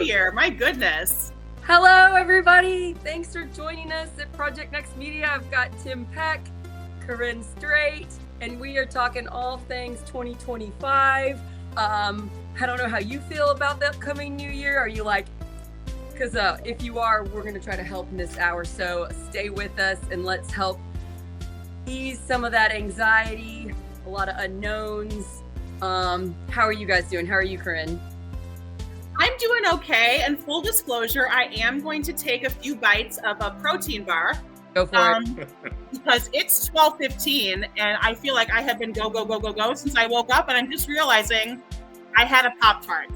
Year. My goodness. Hello, everybody. Thanks for joining us at Project Next Media. I've got Tim Peck, Corinne Straight, and we are talking all things 2025. I don't know how you feel about the upcoming new year. Are you like, because if you are, we're going to try to help in this hour. So stay with us and let's help ease some of that anxiety, a lot of unknowns. How are you guys doing? How are you, Corinne? I'm doing okay. And full disclosure, I am going to take a few bites of a protein bar. Go for it. Because it's 12:15 and I feel like I have been go since I woke up, and I'm just realizing I had a Pop-Tart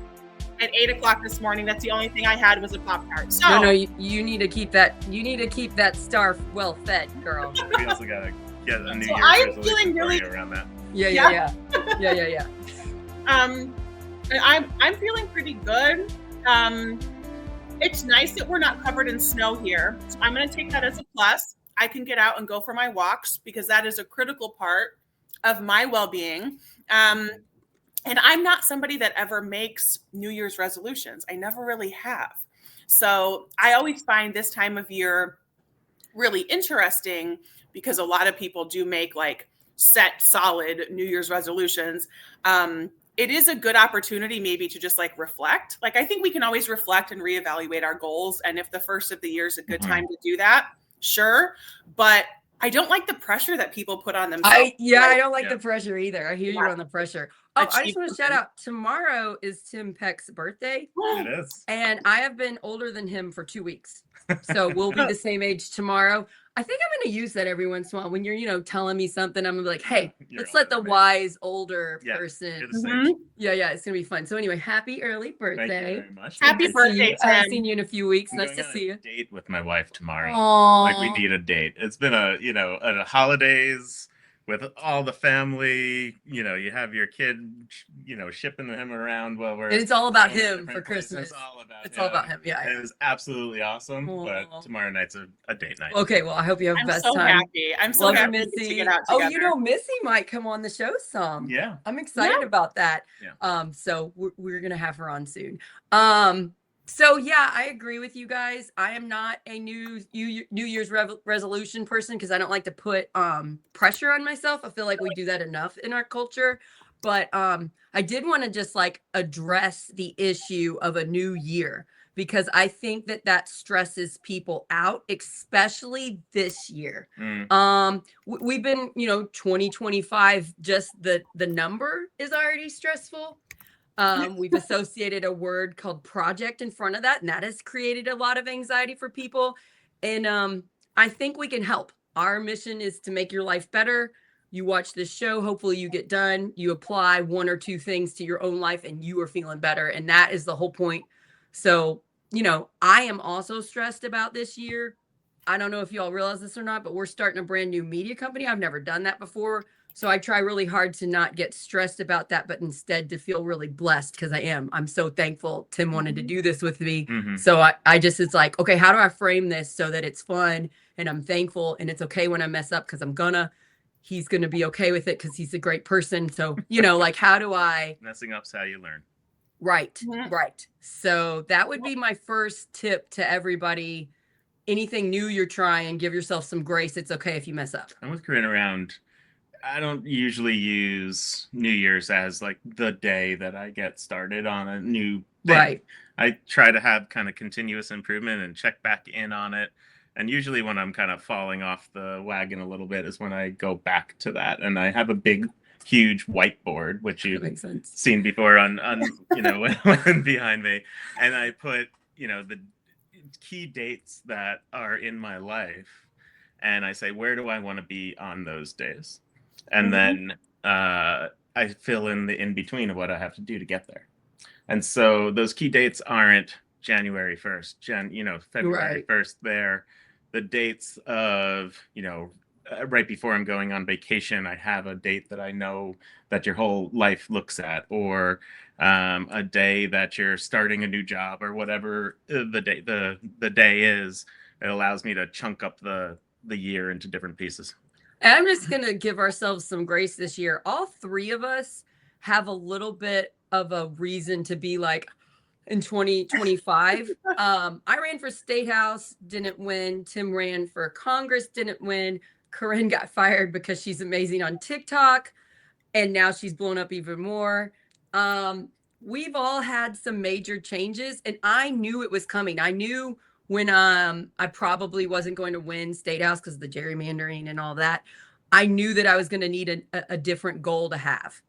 at 8 o'clock this morning. That's the only thing I had was a Pop-Tart. So no, you need to keep that. You need to keep that star well fed, girl. We also gotta get a New So Year's I'm resolution feeling really- party around that. Yeah. And I'm feeling pretty good. It's nice that we're not covered in snow here. So I'm going to take that as a plus. I can get out and go for my walks because that is a critical part of my well-being. And I'm not somebody that ever makes New Year's resolutions. I never really have. So I always find this time of year really interesting because a lot of people do make like set solid New Year's resolutions. It is a good opportunity maybe to just like reflect. Like I think we can always reflect and reevaluate our goals. And if the first of the year is a good time to do that, sure. But I don't like the pressure that people put on themselves. I don't like the pressure either. I hear you on the pressure. Oh, I just want to shout out. Tomorrow is Tim Peck's birthday. It is. And I have been older than him for 2 weeks. So we'll be the same age tomorrow. I think I'm going to use that every once in a while. When you're, telling me something, I'm going to be like, hey, let's let the wise older person. Yeah, it's going to be fun. So anyway, happy early birthday. Thank you very much. Happy birthday, I haven't Tim. seen you in a few weeks. I'm Nice going to on see a you. date with my wife tomorrow. Aww. Like we need a date. It's been a holidays with all the family, you have your kid, shipping him around while we're. And it's all about going to him different for places. Christmas. It's all about him. Yeah. It was absolutely awesome. Aww. But tomorrow night's a date night. Okay, well, I hope you have I'm best so time. happy. I'm so Love you, happy Missy. to get out together. Oh, Missy might come on the show some. Yeah. I'm excited about that. Yeah. So we're gonna have her on soon. So yeah, I agree with you guys. I am not a New Year's resolution person because I don't like to put pressure on myself. I feel like we do that enough in our culture. But I did want to just like address the issue of a new year because I think that stresses people out, especially this year. We've been, 2025, just the number is already stressful. We've associated a word called project in front of that, and that has created a lot of anxiety for people. And I think we can help. Our mission is to make your life better. You watch this show, hopefully you get done, you apply one or two things to your own life, and you are feeling better. And that is the whole point. So, I am also stressed about this year. I don't know if you all realize this or not, but we're starting a brand new media company. I've never done that before. So I try really hard to not get stressed about that, but instead to feel really blessed because I'm so thankful Tim wanted to do this with me. So I just, it's like, okay, how do I frame this so that it's fun and I'm thankful and it's okay when I mess up because he's going to be okay with it because he's a great person. So, like, how do I? Messing up's how you learn. Right. So that would be my first tip to everybody. Anything new you're trying, give yourself some grace. It's okay if you mess up. I'm with Corinne around. I don't usually use New Year's as like the day that I get started on a new thing. Right. I try to have kind of continuous improvement and check back in on it. And usually when I'm kind of falling off the wagon a little bit is when I go back to that. And I have a big, huge whiteboard, which you've seen before on when behind me. And I put, the key dates that are in my life. And I say, where do I want to be on those days? And then I fill in the in-between of what I have to do to get there. And so those key dates aren't January 1st, February 1st. They're the dates of, right before I'm going on vacation, I have a date that I know that your whole life looks at, or a day that you're starting a new job or whatever the day is. It allows me to chunk up the year into different pieces. And I'm just going to give ourselves some grace this year. All three of us have a little bit of a reason to be like, in 2025. I ran for state house, didn't win. Tim ran for Congress, didn't win. Corinne got fired because she's amazing on TikTok, and now she's blown up even more. We've all had some major changes, and I knew it was coming. I knew when I probably wasn't going to win state house because of the gerrymandering and all that. I knew that I was going to need a different goal to have.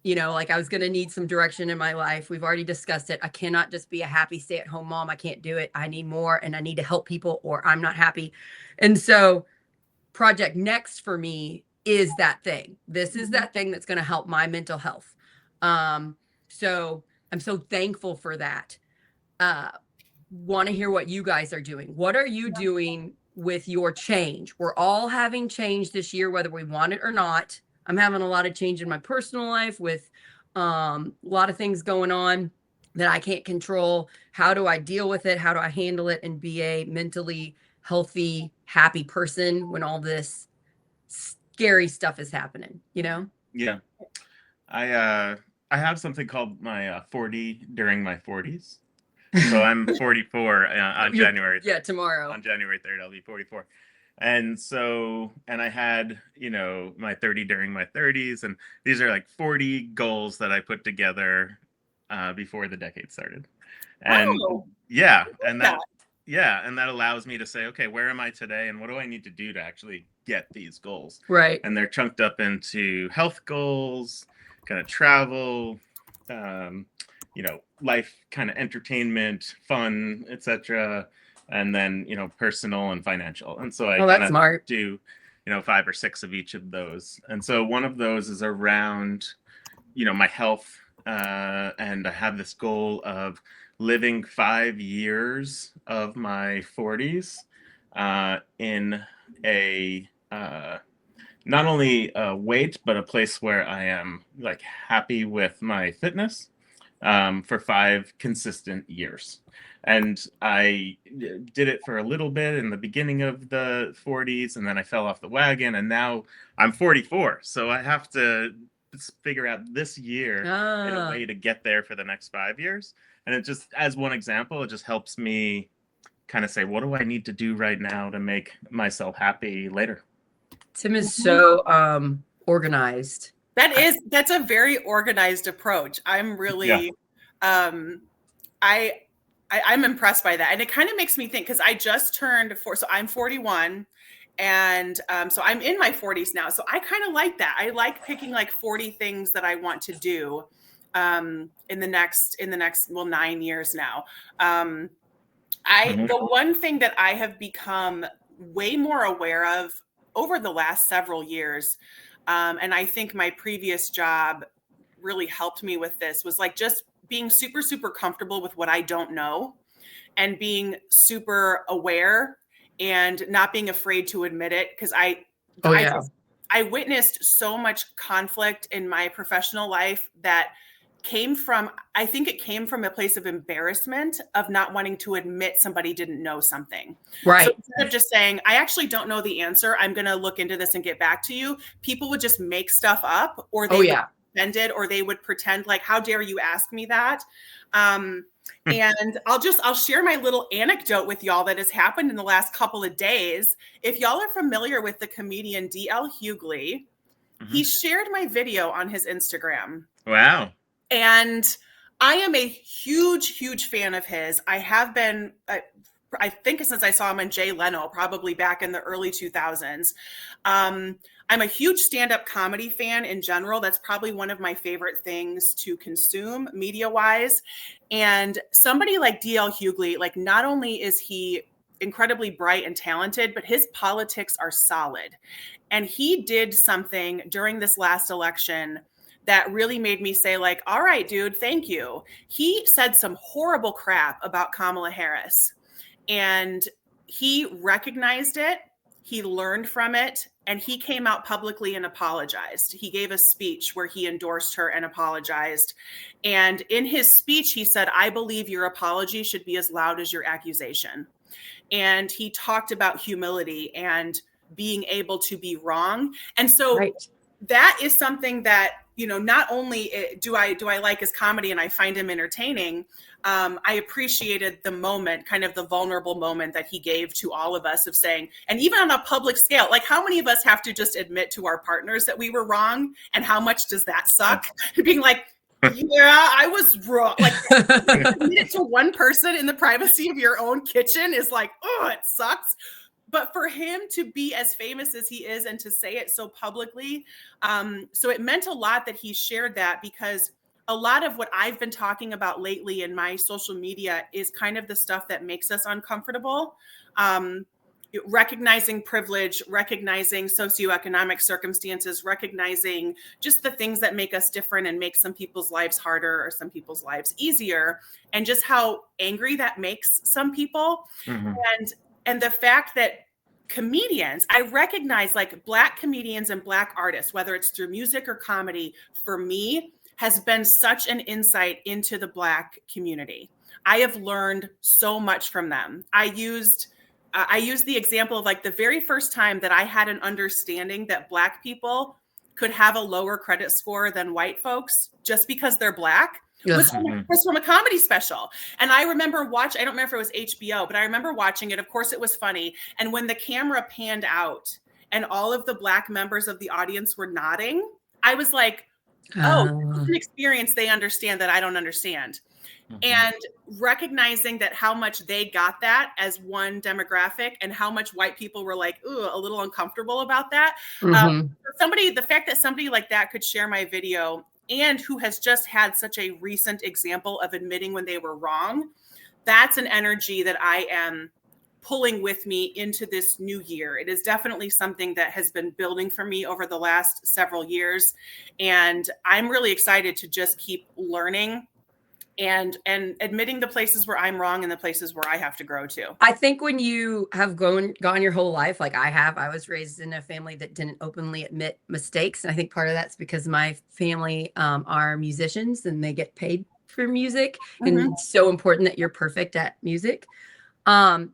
You know, like I was going to need some direction in my life. We've already discussed it. I cannot just be a happy stay-at-home mom. I can't do it. I need more, and I need to help people, or I'm not happy. And so Project Next for me is that thing. This is that thing that's going to help my mental health. So I'm so thankful for that. Want to hear what you guys are doing. What are you doing with your change? We're all having change this year, whether we want it or not. I'm having a lot of change in my personal life with a lot of things going on that I can't control. How do I deal with it? How do I handle it and be a mentally healthy, happy person when all this scary stuff is happening, you know? Yeah. I have something called my 40 during my 40s. So I'm 44 on January. Yeah, tomorrow. On January 3rd, I'll be 44. And so, and I had, you know, my 30 during my 30s. And these are like 40 goals that I put together before the decade started. And yeah, and that allows me to say, okay, where am I today? And what do I need to do to actually get these goals? Right. And they're chunked up into health goals, kind of travel, you know, life, kind of entertainment, fun, etc. And then, you know, personal and financial. And so I that's smart. do, you know, 5 or 6 of each of those. And so one of those is around, you know, my health. And I have this goal of living 5 years of my 40s in a not only a weight, but a place where I am like happy with my fitness for 5 consistent years. And I did it for a little bit in the beginning of the 40s, and then I fell off the wagon, and now I'm 44. So I have to figure out this year in a way to get there for the next 5 years. And it just, as one example, it just helps me kind of say, what do I need to do right now to make myself happy later? Tim is so organized. That's a very organized approach. I'm really, I'm impressed by that. And it kind of makes me think, because I just turned 4, so I'm 41. And so I'm in my 40s now. So I kind of like that. I like picking like 40 things that I want to do in the next 9 years now. The one thing that I have become way more aware of over the last several years, and I think my previous job really helped me with this, was like just being super, super comfortable with what I don't know, and being super aware and not being afraid to admit it. Because I witnessed so much conflict in my professional life that I think it came from a place of embarrassment of not wanting to admit somebody didn't know something. Right. So instead of just saying, I actually don't know the answer, I'm going to look into this and get back to you, people would just make stuff up, or they would be offended, or they would pretend like, how dare you ask me that? And I'll share my little anecdote with y'all that has happened in the last couple of days. If y'all are familiar with the comedian D.L. Hughley, he shared my video on his Instagram. Wow. And I am a huge, huge fan of his. I have been, I think since I saw him on Jay Leno, probably back in the early 2000s. I'm a huge stand-up comedy fan in general. That's probably one of my favorite things to consume media-wise. And somebody like D.L. Hughley, like, not only is he incredibly bright and talented, but his politics are solid. And he did something during this last election that really made me say, like, all right, dude, thank you. He said some horrible crap about Kamala Harris, and he recognized it. He learned from it, and he came out publicly and apologized. He gave a speech where he endorsed her and apologized. And in his speech, he said, I believe your apology should be as loud as your accusation. And he talked about humility and being able to be wrong. And so that is something that, not only do I like his comedy and I find him entertaining, I appreciated the moment, kind of the vulnerable moment that he gave to all of us of saying, and even on a public scale, like how many of us have to just admit to our partners that we were wrong, and how much does that suck? Being like, yeah, I was wrong. Like, admit it to one person in the privacy of your own kitchen is like, oh, it sucks. But for him to be as famous as he is and to say it so publicly, so it meant a lot that he shared that, because a lot of what I've been talking about lately in my social media is kind of the stuff that makes us uncomfortable. Recognizing privilege, recognizing socioeconomic circumstances, recognizing just the things that make us different and make some people's lives harder or some people's lives easier, and just how angry that makes some people. Mhm. And the fact that comedians, I recognize like Black comedians and Black artists, whether it's through music or comedy, for me, has been such an insight into the Black community. I have learned so much from them. I used the example of like the very first time that I had an understanding that Black people could have a lower credit score than white folks just because they're Black. Was from a comedy special. And I remember watching, I don't remember if it was HBO, but I remember watching it. Of course, it was funny. And when the camera panned out and all of the Black members of the audience were nodding, I was like, oh, this is an experience they understand that I don't understand. And recognizing that how much they got that as one demographic and how much white people were like, ooh, a little uncomfortable about that. The fact that somebody like that could share my video, and who has just had such a recent example of admitting when they were wrong, that's an energy that I am pulling with me into this new year. It is definitely something that has been building for me over the last several years. And I'm really excited to just keep learning and admitting the places where I'm wrong and the places where I have to grow to. I think when you have gone your whole life, like I was raised in a family that didn't openly admit mistakes. And I think part of that's because my family are musicians and they get paid for music. And it's so important that you're perfect at music. I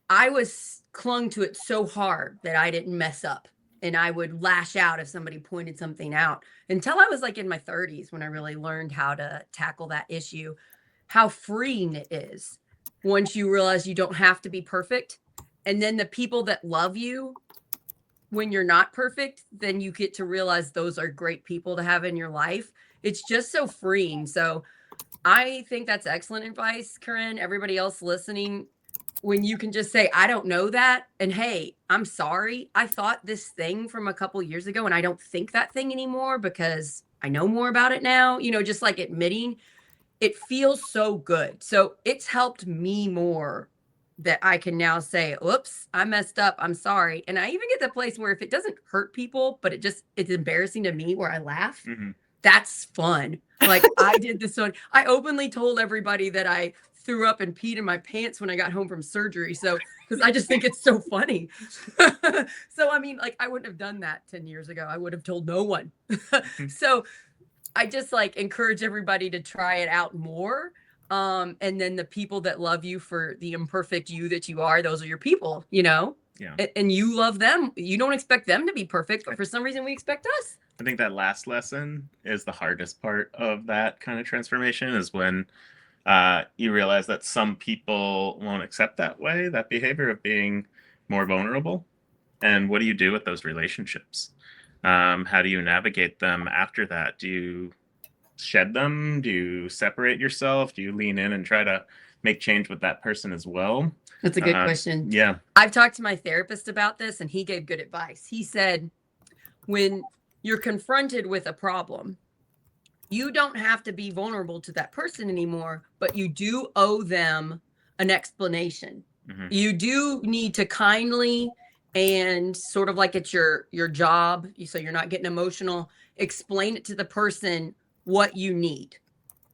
was clung to it so hard that I didn't mess up. And I would lash out if somebody pointed something out, until I was like in my 30s when I really learned how to tackle that issue, how freeing it is once you realize you don't have to be perfect. And then the people that love you when you're not perfect, then you get to realize those are great people to have in your life. It's just so freeing. So I think that's excellent advice, Corinne. Everybody else listening, when you can just say, I don't know that. And hey, I'm sorry. I thought this thing from a couple years ago and I don't think that thing anymore because I know more about it now. Just like admitting, it feels so good. So it's helped me more that I can now say, oops, I messed up. I'm sorry. And I even get to the place where if it doesn't hurt people, but it's embarrassing to me where I laugh, that's fun. Like I did this one. I openly told everybody that I threw up and peed in my pants when I got home from surgery. So, because I just think it's so funny. So, I mean, like I wouldn't have done that 10 years ago. I would have told no one. So I just like encourage everybody to try it out more. And then the people that love you for the imperfect you that you are, those are your people, Yeah. And you love them. You don't expect them to be perfect, but for some reason we expect us. I think that last lesson is the hardest part of that kind of transformation, is when you realize that some people won't accept that behavior of being more vulnerable. And what do you do with those relationships? How do you navigate them after that? Do you shed them? Do you separate yourself? Do you lean in and try to make change with that person as well? That's a good question. Yeah. I've talked to my therapist about this and he gave good advice. He said, when you're confronted with a problem, you don't have to be vulnerable to that person anymore, but you do owe them an explanation. You do need to kindly and sort of like it's your job, so you're not getting emotional, explain it to the person what you need,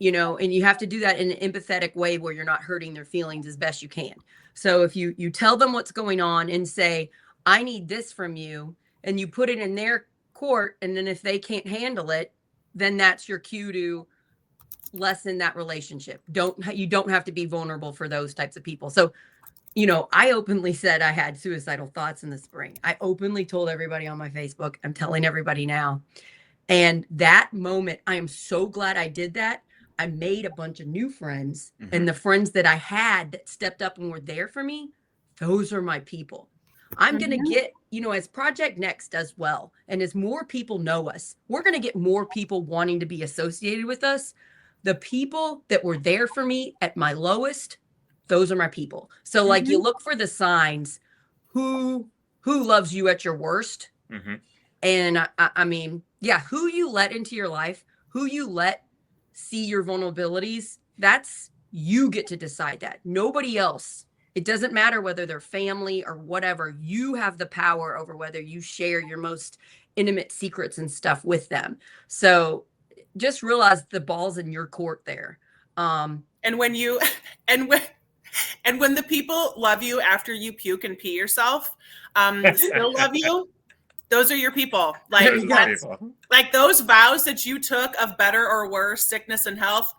and you have to do that in an empathetic way where you're not hurting their feelings as best you can. So if you tell them what's going on and say, I need this from you, and you put it in their court, and then if they can't handle it, then that's your cue to lessen that relationship. You don't have to be vulnerable for those types of people. So you know, I openly said I had suicidal thoughts in the spring. I openly told everybody on my Facebook. I'm telling everybody now. And that moment, I am so glad I did that. I made a bunch of new friends, and the friends that I had that stepped up and were there for me, those are my people. I'm going to get, you know, as Project Next does well, and as more people know us, we're going to get more people wanting to be associated with us. The people that were there for me at my lowest, those are my people. So like you look for the signs, who loves you at your worst. And I mean, yeah, who you let into your life, who you let see your vulnerabilities, that's, you get to decide that. Nobody else. It doesn't matter whether they're family or whatever. You have the power over whether you share your most intimate secrets and stuff with them. So just realize the ball's in your court there. And when you, and when the people love you after you puke and pee yourself, still love you, those are your people. Like, like those vows that you took of better or worse, sickness and health,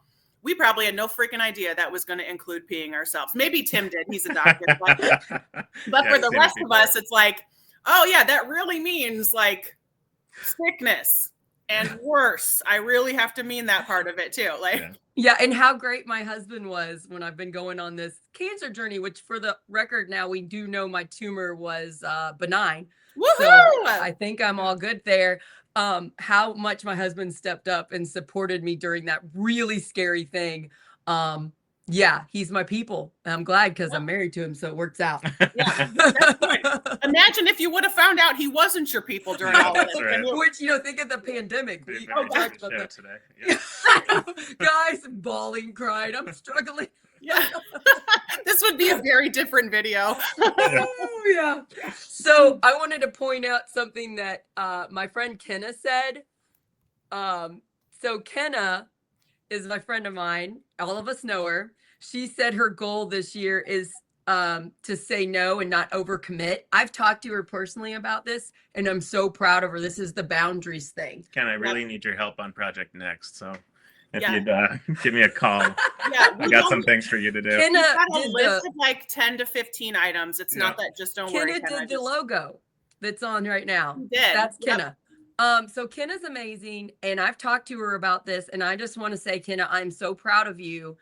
we probably had no freaking idea that was going to include peeing ourselves. Maybe Tim did. He's a doctor. But yeah, for the rest of us, it's like, oh yeah, that really means like sickness and worse. I really have to mean that part of it too. Like, yeah. And how great my husband was when I've been going on this cancer journey, which for the record, now we do know my tumor was benign. Woohoo! So I think I'm all good there. How much my husband stepped up and supported me during that really scary thing. Yeah, he's my people. And I'm glad because I'm married to him, so it works out. Yeah, that's good. Imagine if you would have found out he wasn't your people during all this. Right. Which, you know, think of the pandemic. We talked about that today. Guys, bawling, crying. I'm struggling. Yeah. This would be a very different video. Oh, yeah. So I wanted to point out something that my friend Kenna said. So Kenna is my friend of mine. All of us know her. She said her goal this year is to say no and not overcommit. I've talked to her personally about this, and I'm so proud of her. This is the boundaries thing. Ken, I really need your help on Project Next. So if you'd give me a call, I got some things for you to do. Kenna got a list of like 10 to 15 items. It's not that just don't worry. Kenna did the logo that's on right now. Did. That's Kenna. So Kenna's amazing, and I've talked to her about this, and I just want to say, Kenna, I'm so proud of you.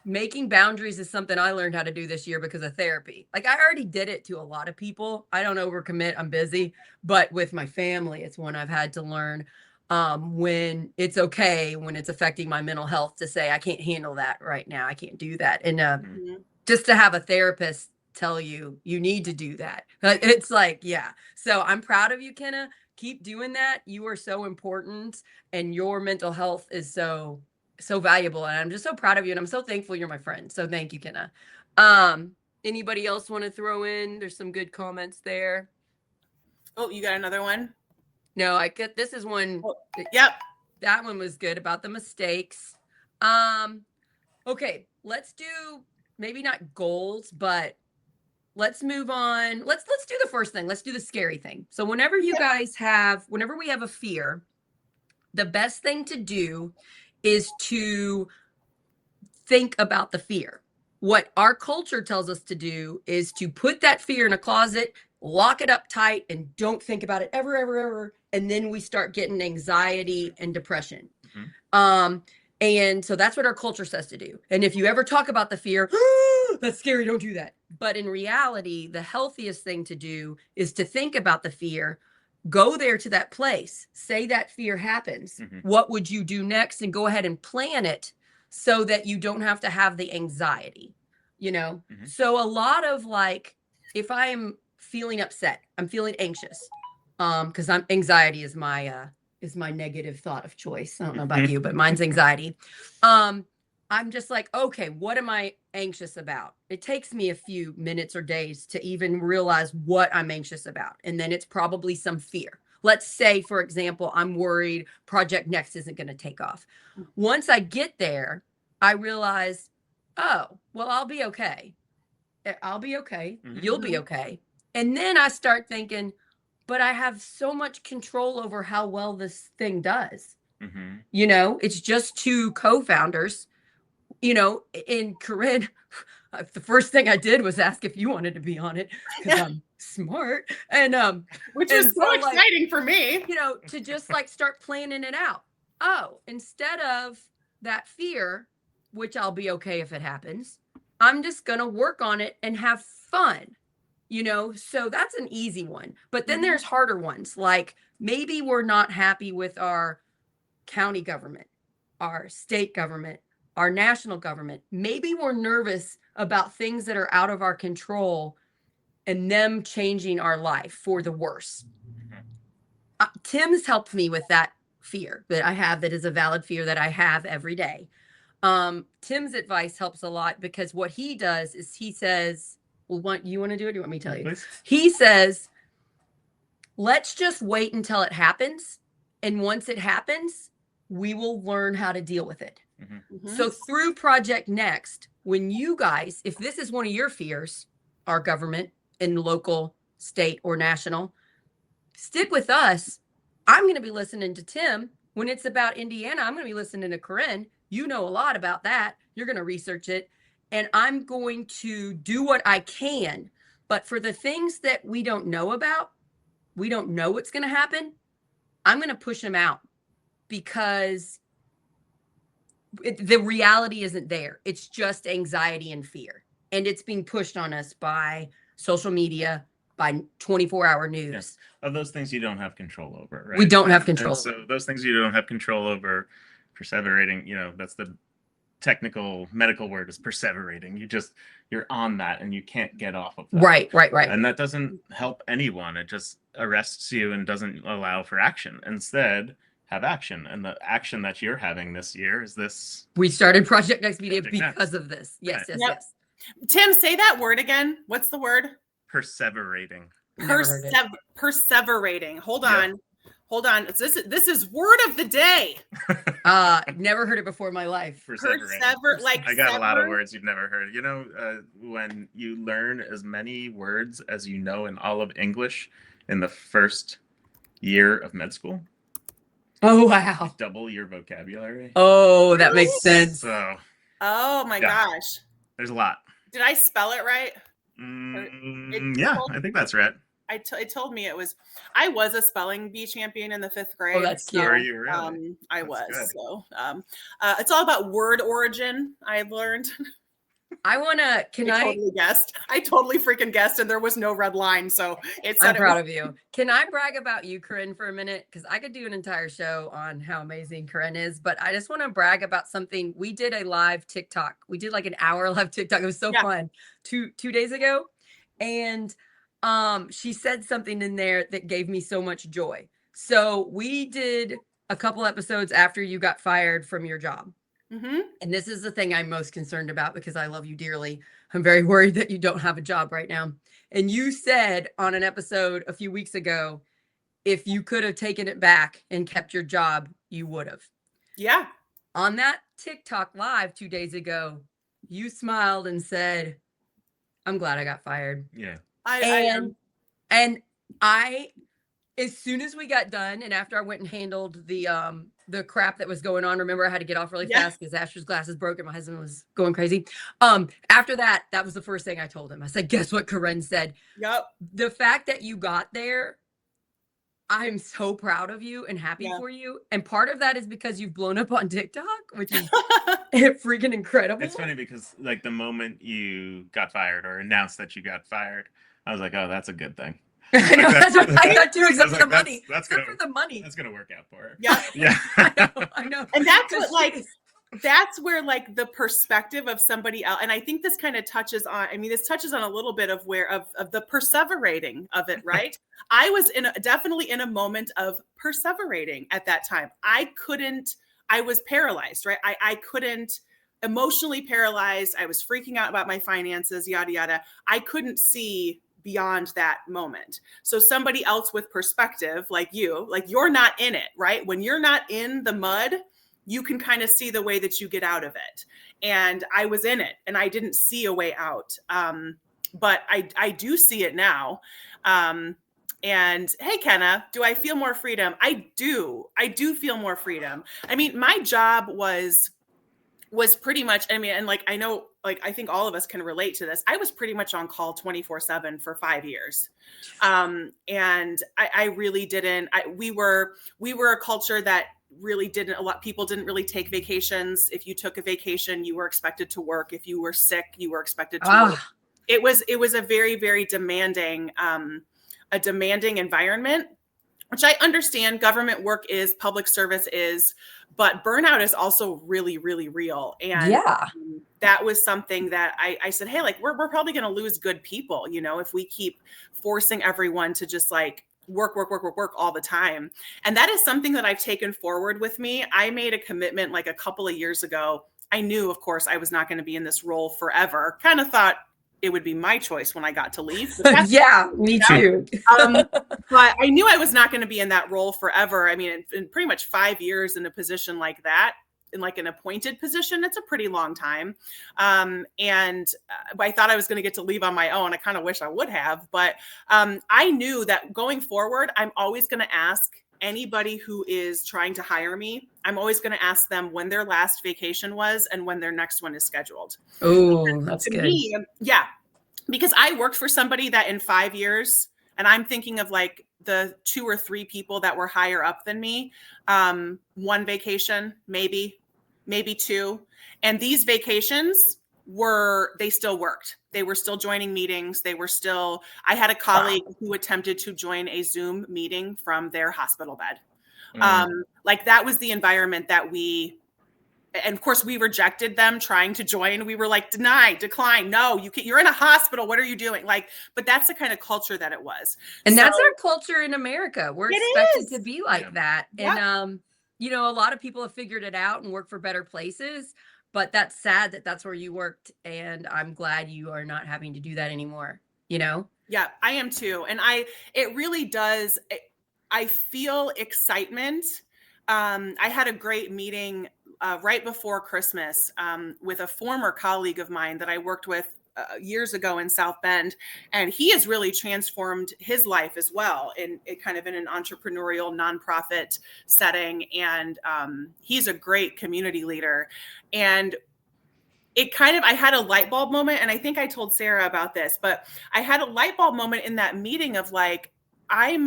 Making boundaries is something I learned how to do this year because of therapy. Like, I already did it to a lot of people. I don't overcommit. I'm busy, but with my family, it's one I've had to learn. When it's okay, when it's affecting my mental health, to say I can't handle that right now. I can't do that. And just to have a therapist tell you need to do that. It's like, yeah. So I'm proud of you, Kenna. Keep doing that. You are so important, and your mental health is so valuable. And I'm just so proud of you, and I'm so thankful you're my friend. So thank you, Kenna. Anybody else want to throw in? There's some good comments there. Oh, you got another one? No, I get, this is one. Oh, yep. That one was good about the mistakes. Okay, let's do maybe not goals, but let's move on. Let's do the first thing. Let's do the scary thing. So whenever you guys whenever we have a fear, the best thing to do is to think about the fear. What our culture tells us to do is to put that fear in a closet, lock it up tight, and don't think about it ever. And then we start getting anxiety and depression. And so that's what our culture says to do. And if you ever talk about the fear, that's scary, don't do that. But in reality, the healthiest thing to do is to think about the fear, go there to that place, say that fear happens. What would you do next? And go ahead and plan it so that you don't have to have the anxiety, you know? So a lot of, like, if I'm feeling upset, I'm feeling anxious, because anxiety is my negative thought of choice. I don't know about you, but mine's anxiety. I'm just like, okay, what am I anxious about? It takes me a few minutes or days to even realize what I'm anxious about. And then it's probably some fear. Let's say, for example, I'm worried Project Next isn't going to take off. Once I get there, I realize, oh, well, I'll be okay. I'll be okay. You'll be okay. And then I start thinking, but I have so much control over how well this thing does. You know, it's just two co-founders, you know, and Corinne, the first thing I did was ask if you wanted to be on it because I'm smart. And Which and is so so, like, exciting for me. you know, to just like start planning it out. Oh, instead of that fear, which I'll be okay if it happens, I'm just gonna work on it and have fun. You know, so that's an easy one. But then Mhm. there's harder ones, like maybe we're not happy with our county government, our state government, our national government. Maybe we're nervous about things that are out of our control and them changing our life for the worse. Tim's helped me with that fear that I have, that is a valid fear that I have every day. Tim's advice helps a lot because what he does is he says, well, you want to do it? Do you want me to tell you? Please. He says, let's just wait until it happens. And once it happens, we will learn how to deal with it. Mhm. So through Project Next, when you guys, if this is one of your fears, our government in local, state, or national, stick with us. I'm going to be listening to Tim. When it's about Indiana, I'm going to be listening to Corinne. You know a lot about that. You're going to research it. And I'm going to do what I can. But for the things that we don't know about, we don't know what's going to happen, I'm going to push them out because the reality isn't there. It's just anxiety and fear. And it's being pushed on us by social media, by 24-hour news. Yeah. Of those things you don't have control over, right? We don't have control. And so those things you don't have control over, perseverating, you know, that's the technical medical word, is perseverating. You're on that and you can't get off of that. Right. And that doesn't help anyone. It just arrests you and doesn't allow for action. Instead, have action. And the action that you're having this year is this. We started Project Next Media Project Next. because of this. Yes. Yep. Yes. Tim, say that word again. What's the word? Perseverating. Never heard it. Perseverating. Hold Yeah. on. Hold on. This is word of the day. Never heard it before in my life. Perseverating. I got a lot of words you've never heard. You know, when you learn as many words as you know in all of English in the first year of med school, Oh, wow. double your vocabulary. Oh, that makes sense. So Oh my Yeah. gosh. there's a lot. Did I spell it right? Yeah, I think that's right. It told me it was. I was a spelling bee champion in the 5th grade. Oh, that's cute. Are you really? I That's was. good. So it's all about word origin. I've learned. I want to, Totally guessed. I totally freaking guessed, and there was no red line. So it said I'm proud of you. Can I brag about you, Corinne, for a minute? Because I could do an entire show on how amazing Corinne is, but I just want to brag about something. We did a live TikTok. We did like an hour live TikTok. It was so fun 2 days ago. And she said something in there that gave me so much joy. So we did a couple episodes after you got fired from your job. Mm-hmm. And this is the thing I'm most concerned about because I love you dearly. I'm very worried that you don't have a job right now. And you said on an episode a few weeks ago, if you could have taken it back and kept your job, you would have. Yeah. On that TikTok live 2 days ago, you smiled and said, I'm glad I got fired. Yeah. And I, as soon as we got done, and after I went and handled the crap that was going on, remember I had to get off really fast because Asher's glasses broke and my husband was going crazy. After that was the first thing I told him. I said, guess what Corinne said? Yep. The fact that you got there, I'm so proud of you and happy for you. And part of that is because you've blown up on TikTok, which is freaking incredible. It's funny because like the moment you got fired or announced that you got fired, I was like, oh, that's a good thing. I know, that's what I thought too, except I was for the like, money. that's Except gonna- for the money. That's gonna work out for her. Yeah. Yeah. I know. And that's where like the perspective of somebody else, and I think this kind of touches on, this touches on a little bit of the perseverating of it, right? I was definitely in a moment of perseverating at that time. I was paralyzed, right? I couldn't, emotionally paralyzed. I was freaking out about my finances, yada, yada. I couldn't see beyond that moment. So somebody else with perspective, like you're not in it, right? When you're not in the mud, you can kind of see the way that you get out of it. And I was in it and I didn't see a way out. But I do see it now. And hey, Kenna, do I feel more freedom? I do feel more freedom. I mean, my job was was pretty much, I mean, and like, I know, like, I think all of us can relate to this. I was pretty much on call 24/7 for 5 years. And I really didn't, we were a culture that really didn't, a lot people didn't really take vacations. If you took a vacation, you were expected to work. If you were sick, you were expected to work. It was a very, very demanding, a demanding environment, which I understand government work is, public service is, but burnout is also really, really real. And that was something that I said, hey, like, we're probably going to lose good people, you know, if we keep forcing everyone to just like work all the time. And that is something that I've taken forward with me. I made a commitment like a couple of years ago. I knew, of course, I was not going to be in this role forever. Kind of thought it would be my choice when I got to leave. Yeah, me too. But I knew I was not going to be in that role forever. I mean, in pretty much 5 years in a position like that, in like an appointed position, it's a pretty long time. And I thought I was going to get to leave on my own. I kind of wish I would have, but I knew that going forward, I'm always going to ask anybody who is trying to hire me, I'm always going to ask them when their last vacation was and when their next one is scheduled. Oh, that's good. Me, yeah, because I worked for somebody that in 5 years, and I'm thinking of like the 2 or 3 people that were higher up than me, one vacation, maybe 2. And these vacations they still worked. They were still joining meetings. I had a colleague who attempted to join a Zoom meeting from their hospital bed. Like that was the environment that and of course we rejected them trying to join. We were like, decline. No, you're in a hospital. What are you doing? Like, but that's the kind of culture that it was. And that's our culture in America. We're expected to be like that. Yeah. And, you know, a lot of people have figured it out and work for better places, but that's sad that that's where you worked. And I'm glad you are not having to do that anymore, you know? Yeah, I am too. And it really does. I feel excitement. I had a great meeting right before Christmas with a former colleague of mine that I worked with years ago in South Bend, and he has really transformed his life as well in kind of in an entrepreneurial nonprofit setting. And he's a great community leader. And I had a light bulb moment, and I think I told Sarah about this, but I had a light bulb moment in that meeting of like, I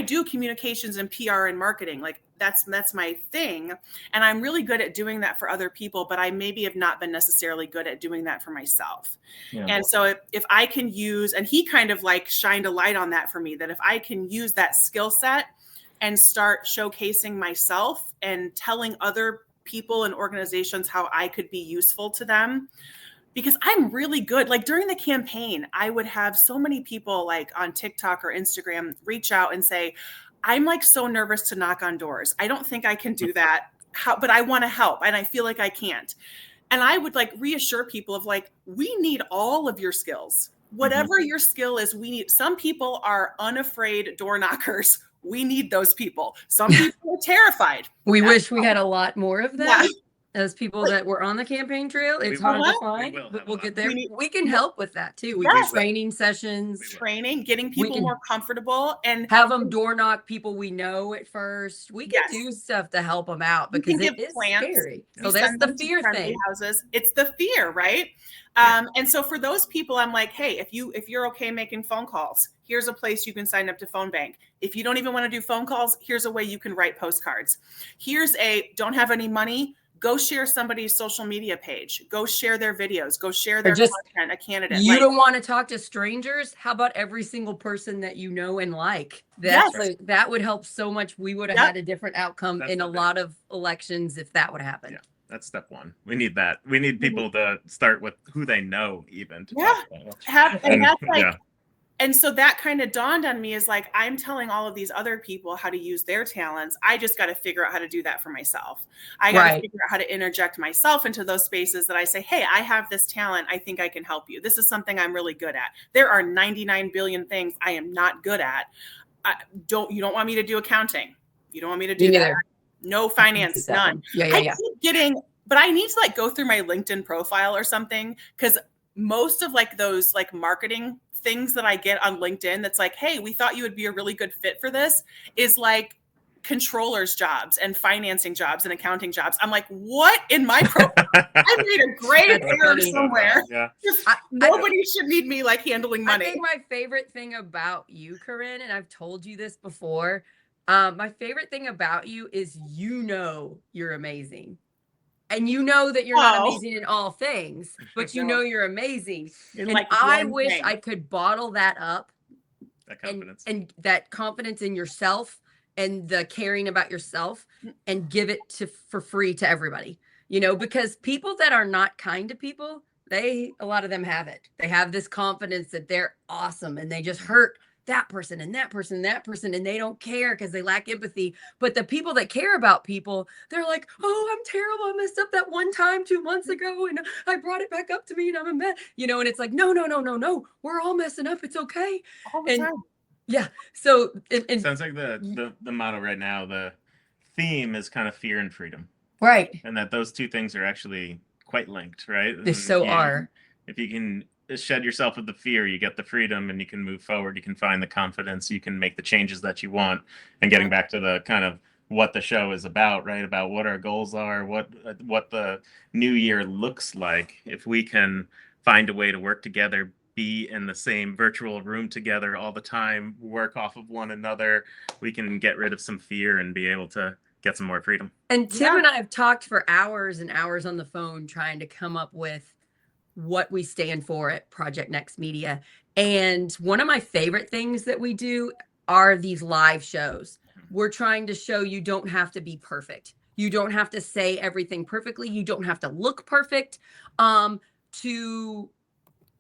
do communications and PR and marketing. Like that's my thing. And I'm really good at doing that for other people, but I maybe have not been necessarily good at doing that for myself. Yeah. And so if I can use, and he kind of like shined a light on that for me, that if I can use that skill set and start showcasing myself and telling other people and organizations how I could be useful to them, because I'm really good. Like during the campaign, I would have so many people like on TikTok or Instagram reach out and say, I'm like so nervous to knock on doors. I don't think I can do that, but I want to help. And I feel like I can't. And I would like reassure people of like, we need all of your skills. Whatever your skill is, some people are unafraid door knockers. We need those people. Some people are terrified. We wish we had a lot more of them. Yeah. As people that were on the campaign trail, it's hard to find, but we'll get there. We can help with that too. We do training sessions. Getting people more comfortable and have them door knock people we know at first. We can do stuff to help them out because it is scary. So that's the fear thing. Houses. It's the fear, right? And so for those people, I'm like, hey, if you're okay making phone calls, here's a place you can sign up to Phone Bank. If you don't even want to do phone calls, here's a way you can write postcards. Don't have any money. Go share somebody's social media page. Go share their videos. Go share their content, a candidate. You don't want to talk to strangers? How about every single person that you know and like? That would help so much. We would have had a different outcome in a lot of elections if that would happen. Yeah, that's step one. We need that. We need people to start with who they know even. And so that kind of dawned on me is like, I'm telling all of these other people how to use their talents. I just got to figure out how to do that for myself. I got to figure out how to interject myself into those spaces that I say, hey, I have this talent. I think I can help you. This is something I'm really good at. There are 99 billion things I am not good at. You don't want me to do accounting. You don't want me to do that. No finance, none. I keep getting, but I need to like go through my LinkedIn profile or something, because most of like those like marketing things that I get on LinkedIn that's like, hey, we thought you would be a really good fit for this, is like controllers jobs and financing jobs and accounting jobs. I'm like, what in my program? I made a grave That's error funny. somewhere. Yeah. Nobody should need me like handling I money. think my favorite thing about you, Corinne, and I've told you this before, my favorite thing about you is you're amazing. And you know that you're not Oh. amazing in all things, but you know you're amazing. In And like I one wish thing. I could bottle that up That confidence. and that confidence in yourself and the caring about yourself and give it for free to everybody, because people that are not kind to people, a lot of them have it. They have this confidence that they're awesome and they just hurt that person and that person and that person, and they don't care because they lack empathy. But the people that care about people, they're like, oh, I'm terrible. I messed up that one time 2 months ago and I brought it back up to me and I'm a mess, and it's like, no. We're all messing up. It's okay. All the time. Yeah. So Sounds like the motto right now, the theme is kind of fear and freedom. right. And that those two things are actually quite linked, right? They so are. If you can shed yourself of the fear, you get the freedom and you can move forward. You can find the confidence. You can make the changes that you want. And getting back to the kind of what the show is about, right? About what our goals are, what the new year looks like. If we can find a way to work together, be in the same virtual room together all the time, work off of one another, we can get rid of some fear and be able to get some more freedom. And Tim and I have talked for hours and hours on the phone trying to come up with what we stand for at Project Next Media. And one of my favorite things that we do are these live shows. We're trying to show you don't have to be perfect. You don't have to say everything perfectly. You don't have to look perfect to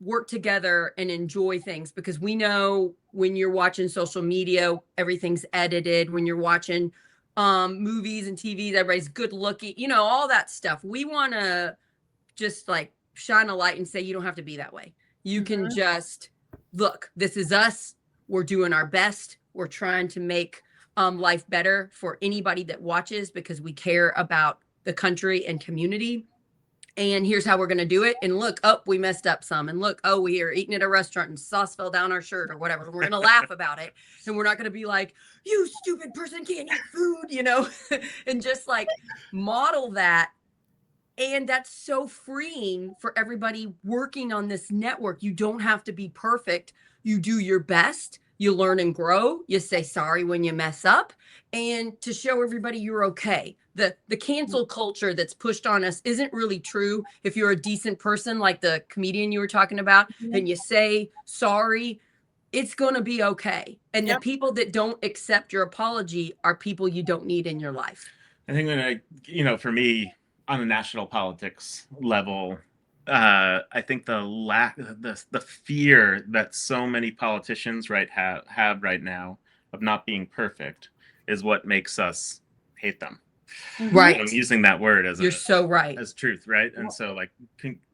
work together and enjoy things, because we know when you're watching social media, everything's edited. When you're watching movies and TVs, everybody's good looking, all that stuff. We want to just like shine a light and say, you don't have to be that way. You can just look, this is us. We're doing our best. We're trying to make life better for anybody that watches, because we care about the country and community. And here's how we're going to do it. And look, we messed up some. And look, we are eating at a restaurant and sauce fell down our shirt or whatever. We're going to laugh about it. And we're not going to be like, you stupid person can't eat food, and just like model that. And that's so freeing for everybody working on this network. You don't have to be perfect. You do your best. You learn and grow. You say sorry when you mess up, and to show everybody you're okay. The cancel culture that's pushed on us isn't really true. If you're a decent person, like the comedian you were talking about, and you say sorry, it's going to be okay. And the people that don't accept your apology are people you don't need in your life. I think that, for me, on a national politics level, I think the fear that so many politicians have right now of not being perfect is what makes us hate them. Right. I'm using that word as you're so right as truth, right? And so like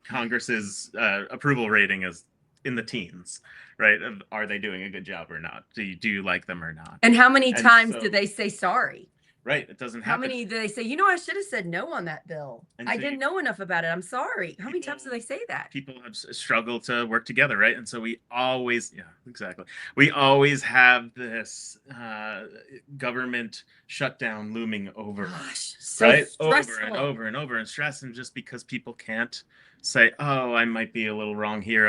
Congress's approval rating is in the teens, right? Are they doing a good job or not? Do you like them or not? And how many times do they say sorry? Right. It doesn't happen. How many do they say, I should have said no on that bill. And I so didn't know enough about it. I'm sorry. How many times do they say that? People have struggled to work together, right? And so we always have this government shutdown looming over, so right? stressful. Over and over and over, and stress. And just because people can't say, I might be a little wrong here,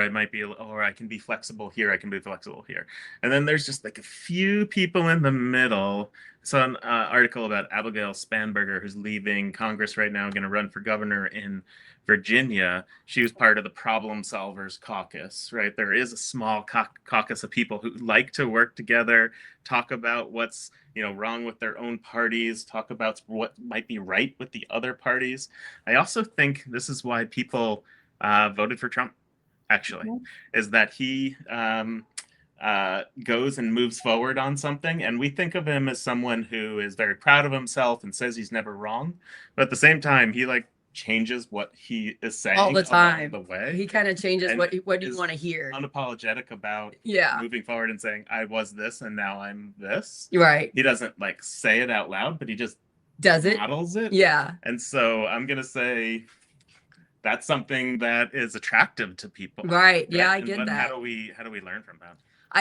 or I can be flexible here, I can be flexible here. And then there's just like a few people in the middle. So an article about Abigail Spanberger, who's leaving Congress right now, going to run for governor in Virginia. She was part of the Problem Solvers Caucus, right? There is a small caucus of people who like to work together, talk about what's wrong with their own parties, talk about what might be right with the other parties. I also think this is why people voted for Trump, actually, is that he goes and moves forward on something, and we think of him as someone who is very proud of himself and says he's never wrong, but at the same time he changes what he is saying all the time. The way he kind of changes what you want to hear. Unapologetic about moving forward and saying, I was this and now I'm this. Right. He doesn't say it out loud, but he just does it. Models it. Yeah. And so I'm gonna say that's something that is attractive to people. Right. Yeah, I get that. How do we learn from that?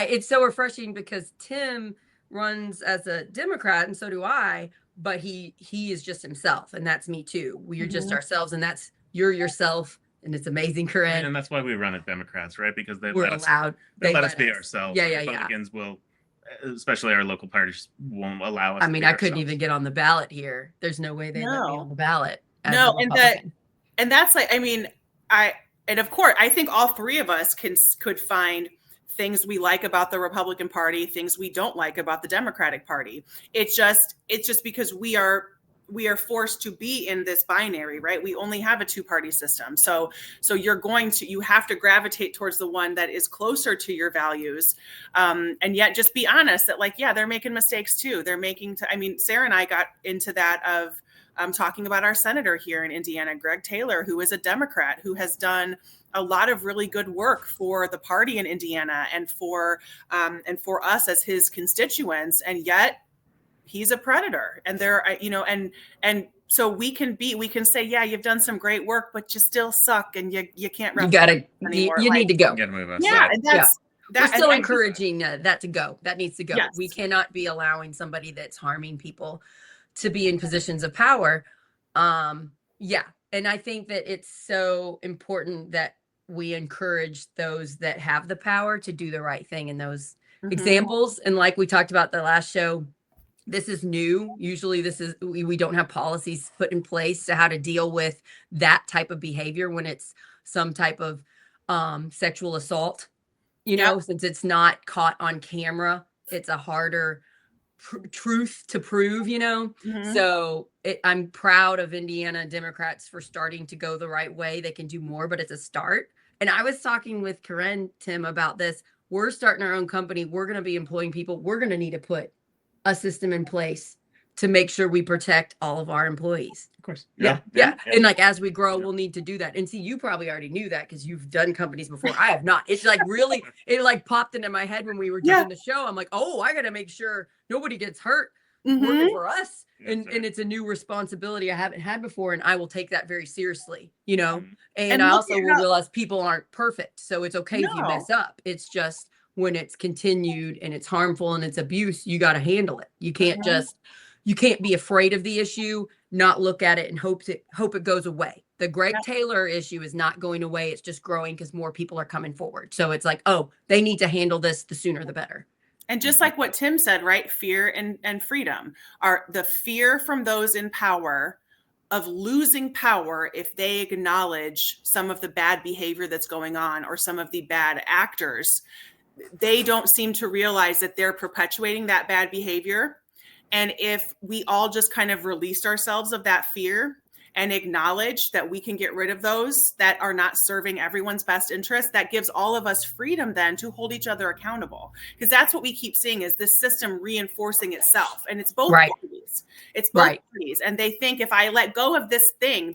It's so refreshing because Tim runs as a Democrat, and so do I, but he is just himself, and that's me too. We're just Mhm. ourselves, and that's you're yourself, and it's amazing, Corinne. And that's why we run as Democrats, right? Because they We're let us allowed. they let us be ourselves. Yeah, The yeah, yeah. Republicans will, especially our local parties, won't allow us. I to mean, be I couldn't ourselves. even get on the ballot here. There's no way they let me No. on the ballot as No, a Republican. and that's like, I mean, and of course, I think all three of us could find things we like about the Republican Party, things we don't like about the Democratic Party. It's just because we are forced to be in this binary, right? We only have a two-party system. So you have to gravitate towards the one that is closer to your values. And yet just be honest that, like, yeah, they're making mistakes too. I mean, Sarah and I got into that of talking about our senator here in Indiana, Greg Taylor, who is a Democrat, who has done a lot of really good work for the party in Indiana and for us as his constituents. And yet he's a predator, and and so we can say, yeah, you've done some great work, but you still suck, and you can't. You gotta, you need to go. Get move us. Yeah, and that's We're still and encouraging that to go. That needs to go. Yes. We cannot be allowing somebody that's harming people to be in positions of power. Yeah, and I think that it's so important that we encourage those that have the power to do the right thing in those examples. And like we talked about the last show, this is new. Usually we don't have policies put in place to how to deal with that type of behavior when it's some type of sexual assault, since it's not caught on camera. It's a harder truth to prove, So I'm proud of Indiana Democrats for starting to go the right way. They can do more, but it's a start. And I was talking with Corinne, Tim, about this. We're starting our own company. We're going to be employing people. We're going to need to put a system in place to make sure we protect all of our employees. Of course. Yeah. And like, as we grow, we'll need to do that. And see, you probably already knew that because you've done companies before. I have not. It's like really, it like popped into my head when we were doing the show. I'm like, oh, I got to make sure nobody gets hurt working for us. And it's a new responsibility I haven't had before. And I will take that very seriously, And I also will realize people aren't perfect. So it's okay if you mess up. It's just when it's continued and it's harmful and it's abuse, you got to handle it. You can't you can't be afraid of the issue, not look at it and hope it goes away. The Greg Taylor issue is not going away. It's just growing because more people are coming forward. So it's like, oh, they need to handle this. The sooner, the better. And just like what Tim said, right? Fear and freedom are the fear from those in power of losing power if they acknowledge some of the bad behavior that's going on or some of the bad actors. They don't seem to realize that they're perpetuating that bad behavior. And if we all just kind of released ourselves of that fear and acknowledge that we can get rid of those that are not serving everyone's best interest, that gives all of us freedom then to hold each other accountable. Because that's what we keep seeing is this system reinforcing itself. And it's both parties. It's both parties. And they think if I let go of this thing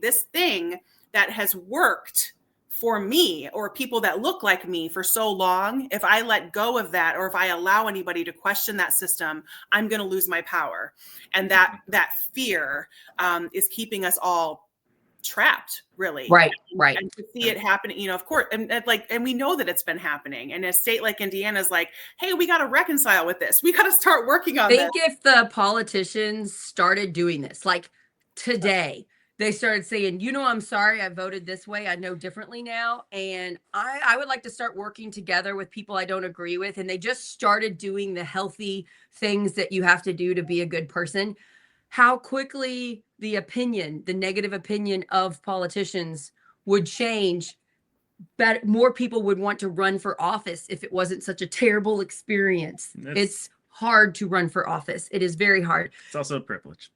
that has worked for me or people that look like me for so long, if I let go of that, or if I allow anybody to question that system, I'm going to lose my power. And that fear is keeping us all trapped, really. Right. And to see it happening, of course, and we know that it's been happening. And a state like Indiana is like, hey, we got to reconcile with this. We got to start working on this. Think if the politicians started doing this, like today, they started saying, I'm sorry, I voted this way. I know differently now. And I would like to start working together with people I don't agree with. And they just started doing the healthy things that you have to do to be a good person. How quickly the negative opinion of politicians would change. But more people would want to run for office if it wasn't such a terrible experience. It's hard to run for office. It is very hard. It's also a privilege.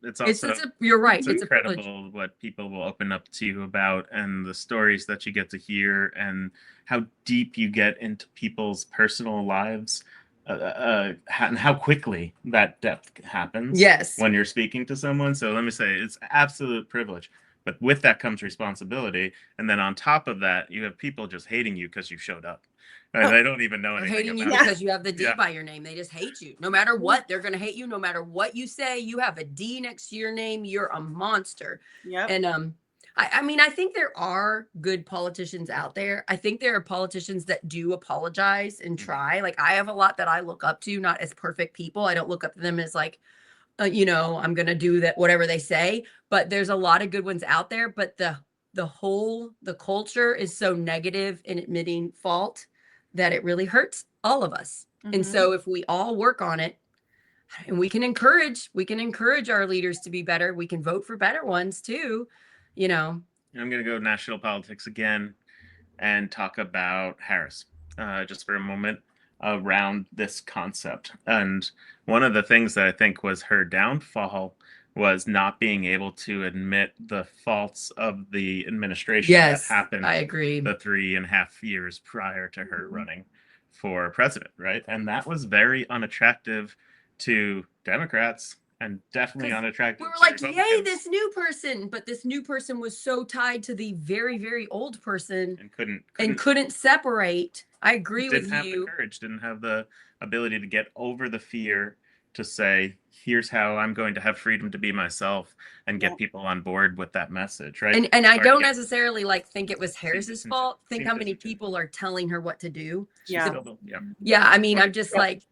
You're right. It's incredible what people will open up to you about and the stories that you get to hear and how deep you get into people's personal lives and how quickly that depth happens when you're speaking to someone. So let me say it's absolute privilege. But with that comes responsibility. And then on top of that, you have people just hating you because you showed up. And they don't even know anything hating you because you have the D by your name. They just hate you. No matter what, they're going to hate you. No matter what you say, you have a D next to your name. You're a monster. Yep. And I mean, I think there are good politicians out there. I think there are politicians that do apologize and try. Like, I have a lot that I look up to, not as perfect people. I don't look up to them as like, I'm gonna do that, whatever they say. But there's a lot of good ones out there. But the culture is so negative in admitting fault that it really hurts all of us. And Mhm. so if we all work on it, and we can encourage our leaders to be better, we can vote for better ones too, you know. I'm going to go national politics again and talk about Harris just for a moment around this concept. And one of the things that I think was her downfall was not being able to admit the faults of the administration that Yes, happened I agree. the 3.5 years prior to her running for president, right? And that was very unattractive to Democrats and definitely 'Cause unattractive We were to like, yay, Republicans. this new person, but this new person was so tied to the very, very old person And couldn't and couldn't separate. I agree didn't with have the you. courage, didn't have the ability to get over the fear to say, here's how I'm going to have freedom to be myself and get Yeah. people on board with that message, right? And I Hard to don't get- necessarily like think it was Harris's disingenuous. fault. Think Seemed how many disingenuous. people are telling her what to do. She's Yeah. still- yeah. Yeah, I mean, I'm just Yep. like,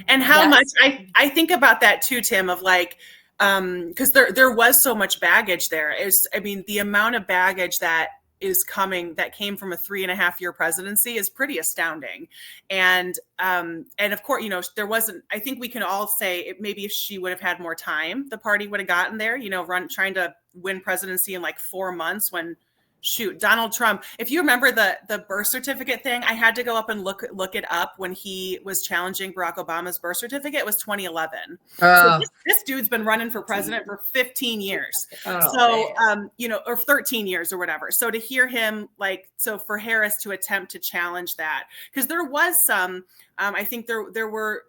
And how Yes. much I think about that too, Tim, of like, because there was so much baggage there. I mean, the amount of baggage that came from a 3.5 year presidency is pretty astounding. And of course, there wasn't, I think we can all say maybe if she would have had more time, the party would have gotten there, trying to win presidency in like 4 months when Donald Trump, if you remember the birth certificate thing, I had to go up and look it up when he was challenging Barack Obama's birth certificate. It was 2011. So this dude's been running for president for 15 years. Or 13 years or whatever. So to hear him for Harris to attempt to challenge that, because there was some, I think there were,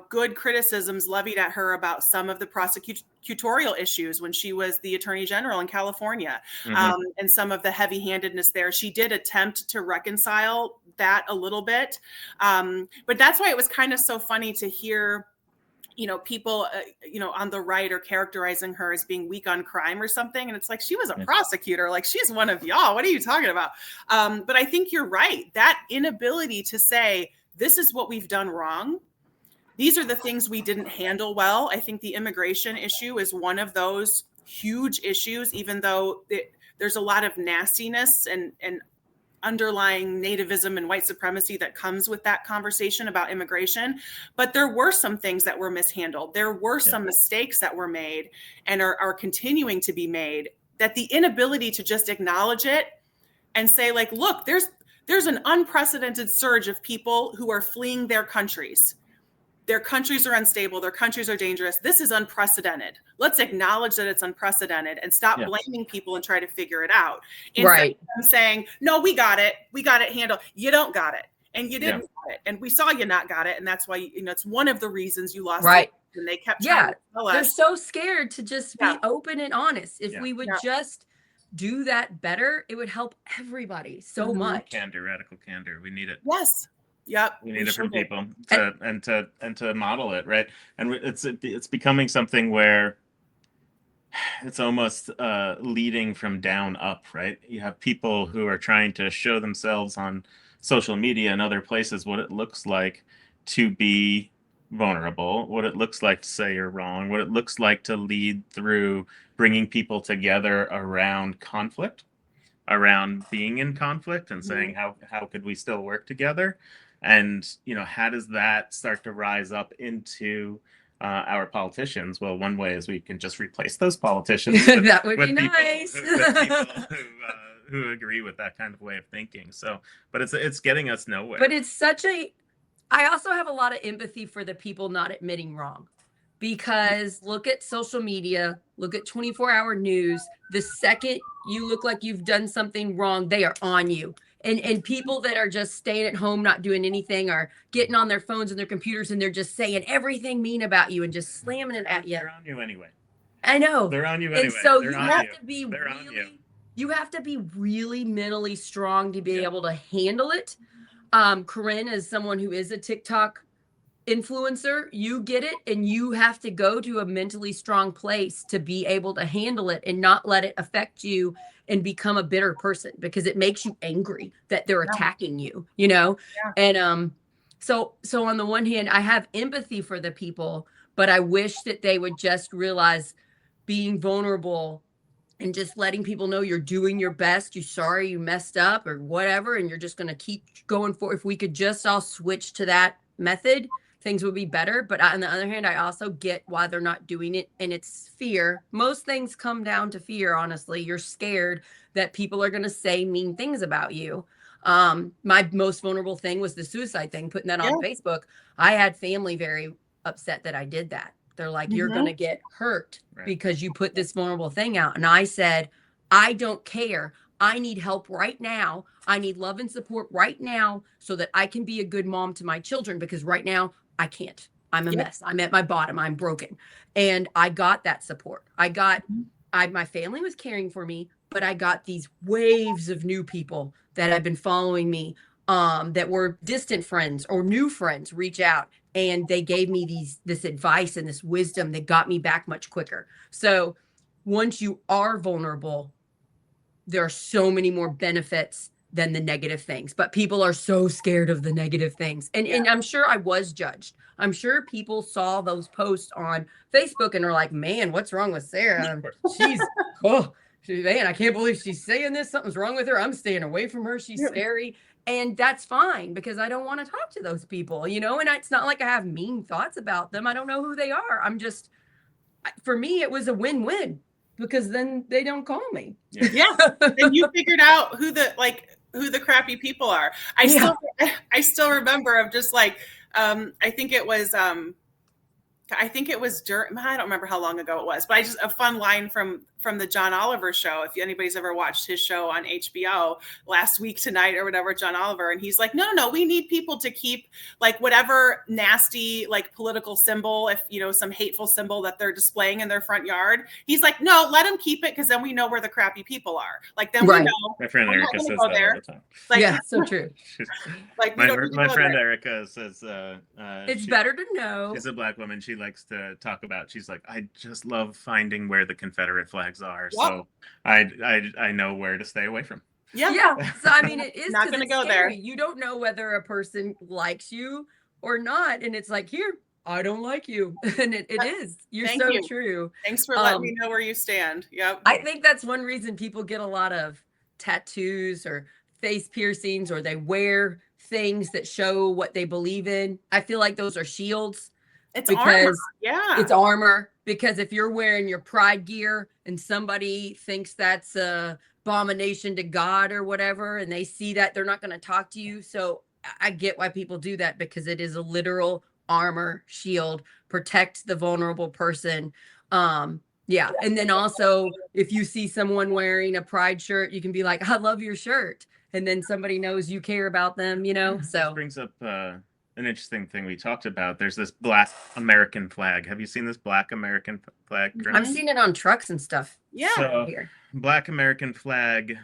good criticisms levied at her about some of the prosecutorial issues when she was the attorney general in California, and some of the heavy-handedness there. She did attempt to reconcile that a little bit. But that's why it was kind of so funny to hear, people, on the right are characterizing her as being weak on crime or something. And it's like, she was a prosecutor. Like, she's one of y'all. What are you talking about? But I think you're right. That inability to say, this is what we've done wrong. These are the things we didn't handle well. I think the immigration issue is one of those huge issues, even though there's a lot of nastiness and underlying nativism and white supremacy that comes with that conversation about immigration. But there were some things that were mishandled. There were some mistakes that were made and are continuing to be made, that the inability to just acknowledge it and say, like, look, there's an unprecedented surge of people who are fleeing their countries. Their countries are unstable. Their countries are dangerous. This is unprecedented. Let's acknowledge that it's unprecedented and stop blaming people and try to figure it out. Instead of them saying, no, we got it. We got it handled. You don't got it. And you didn't got it. And we saw you not got it. And that's why, it's one of the reasons you lost. Right. And they kept trying to tell us. They're so scared to just be open and honest. If we would just do that better, it would help everybody so much. Radical candor. We need it. Yes. Yep. We need it from people to model it, right? And it's becoming something where it's almost leading from down up, right? You have people who are trying to show themselves on social media and other places what it looks like to be vulnerable, what it looks like to say you're wrong, what it looks like to lead through bringing people together around conflict, around being in conflict and saying how could we still work together. And, how does that start to rise up into our politicians? Well, one way is we can just replace those politicians. That would be nice. With people who agree with that kind of way of thinking. So, but it's getting us nowhere. But it's I also have a lot of empathy for the people not admitting wrong. Because look at social media, look at 24-hour news. The second you look like you've done something wrong, they are on you. And people that are just staying at home, not doing anything, are getting on their phones and their computers, and they're just saying everything mean about you and just slamming it at you. They're on you anyway. I know. They're on you anyway. And so you have to be really mentally strong to be able to handle it. Corinne is someone who is a TikTok influencer, you get it, and you have to go to a mentally strong place to be able to handle it and not let it affect you and become a bitter person, because it makes you angry that they're attacking you, you know? Yeah. And so on the one hand, I have empathy for the people, but I wish that they would just realize being vulnerable and just letting people know you're doing your best, you're sorry you messed up or whatever, and you're just going to keep going for. If we could just all switch to that method, things would be better. But on the other hand, I also get why they're not doing it, and it's fear. Most things come down to fear, honestly. You're scared that people are going to say mean things about you. My most vulnerable thing was the suicide thing, putting that on Facebook. I had family very upset that I did that. They're like, you're going to get hurt because you put this vulnerable thing out. And I said, I don't care. I need help right now. I need love and support right now so that I can be a good mom to my children, because right now I can't. I'm a mess. I'm at my bottom. I'm broken. And I got that support. My family was caring for me, but I got these waves of new people that have been following me, that were distant friends or new friends reach out, and they gave me this advice and this wisdom that got me back much quicker. So once you are vulnerable, there are so many more benefits than the negative things, but people are so scared of the negative things. And I'm sure I was judged. I'm sure people saw those posts on Facebook and are like, man, what's wrong with Sarah? Man, I can't believe she's saying this. Something's wrong with her. I'm staying away from her. She's scary. And that's fine, because I don't want to talk to those people, you know, and it's not like I have mean thoughts about them. I don't know who they are. For me, it was a win-win, because then they don't call me. Yeah. And you figured out who the crappy people are. I still remember of just like, I think it was during, I don't remember how long ago it was, but a fun line from the John Oliver show. If anybody's ever watched his show on HBO, Last Week Tonight or whatever, John Oliver, and he's like, no, we need people to keep like whatever nasty like political symbol, if you know, some hateful symbol that they're displaying in their front yard. He's like, no, let them keep it, because then we know where the crappy people are. Like then we know. My friend Erica says that all the time. Like, yeah, so true. Like my friend Erica says, it's better to know. She's a Black woman. She likes to talk about. She's like, I just love finding where the Confederate flags are, so I know where to stay away from. Yeah. So I mean, it is not going to go there. You don't know whether a person likes you or not, and it's like, here, I don't like you, and it is. You're so true. Thanks for letting me know where you stand. Yep. I think that's one reason people get a lot of tattoos or face piercings, or they wear things that show what they believe in. I feel like those are shields. It's armor. Yeah. It's armor, because if you're wearing your pride gear and somebody thinks that's a abomination to God or whatever, and they see that, they're not going to talk to you. So I get why people do that, because it is a literal armor shield, protect the vulnerable person. Yeah. And then also, if you see someone wearing a pride shirt, you can be like, I love your shirt. And then somebody knows you care about them, you know? So this brings up an interesting thing we talked about. There's this Black American flag. Have you seen this Black American flag? I've seen it on trucks and stuff. Yeah. So, Black American flag,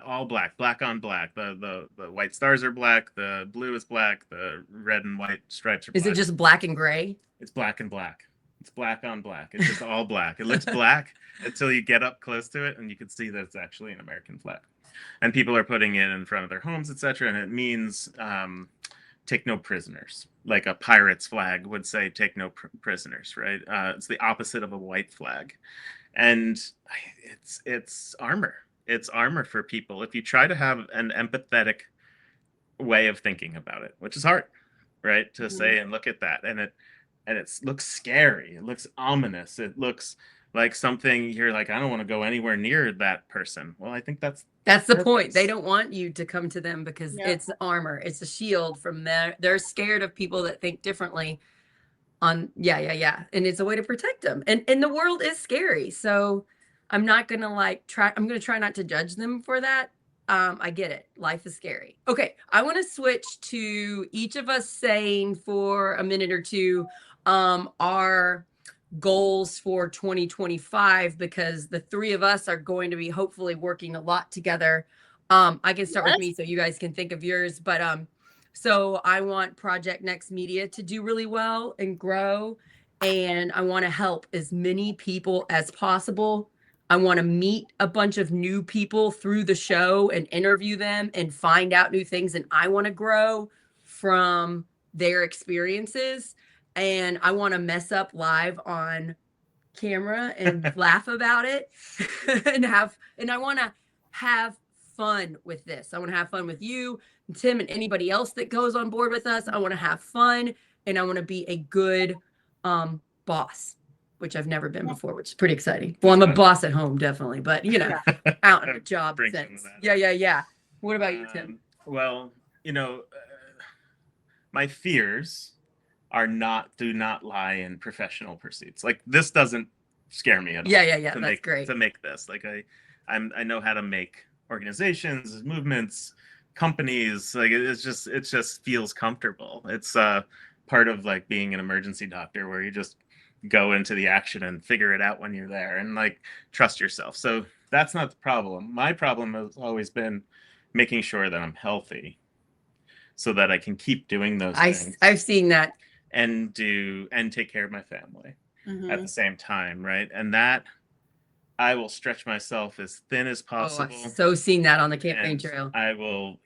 all black on black. The white stars are black. The blue is black. The red and white stripes are black. Is it just black and gray? It's black and black. It's black on black. It's just all black. It looks black until you get up close to it, and you can see that it's actually an American flag. And people are putting it in front of their homes, etc. And it means take no prisoners. Like a pirate's flag would say, take no prisoners, right? It's the opposite of a white flag. And it's armor. It's armor for people. If you try to have an empathetic way of thinking about it, which is hard, right? To say and look at that. And it looks scary. It looks ominous. It looks like something you're like, I don't want to go anywhere near that person. Well, I think that's the point. They don't want you to come to them, because it's armor. It's a shield from there. They're scared of people that think differently. And it's a way to protect them. And the world is scary. So I'm not going to I'm going to try not to judge them for that. I get it. Life is scary. Okay. I want to switch to each of us saying for a minute or two, our goals for 2025, because the three of us are going to be hopefully working a lot together. I can start with me so you guys can think of yours, but So I want Project Next Media to do really well and grow. And I want to help as many people as possible. I want to meet a bunch of new people through the show and interview them and find out new things. And I want to grow from their experiences. And I want to mess up live on camera and laugh about it and I want to have fun with this. I want to have fun with you, and Tim, and anybody else that goes on board with us. I want to have fun, and I want to be a good boss, which I've never been before, which is pretty exciting. Well, I'm a boss at home, definitely, but out in a job Bring sense. some of that. Yeah. What about you, Tim? Well, my fears do not lie in professional pursuits. Like, this doesn't scare me at all. Yeah. To That's great. To make this, like, I know how to make organizations, movements, companies. Like, it just feels comfortable. It's part of like being an emergency doctor, where you just go into the action and figure it out when you're there, and like trust yourself. So that's not the problem. My problem has always been making sure that I'm healthy, so that I can keep doing those things. I've seen that. And take care of my family Mhm. at the same time, right? And that I will stretch myself as thin as possible. I've so seen that on the campaign and trail. I will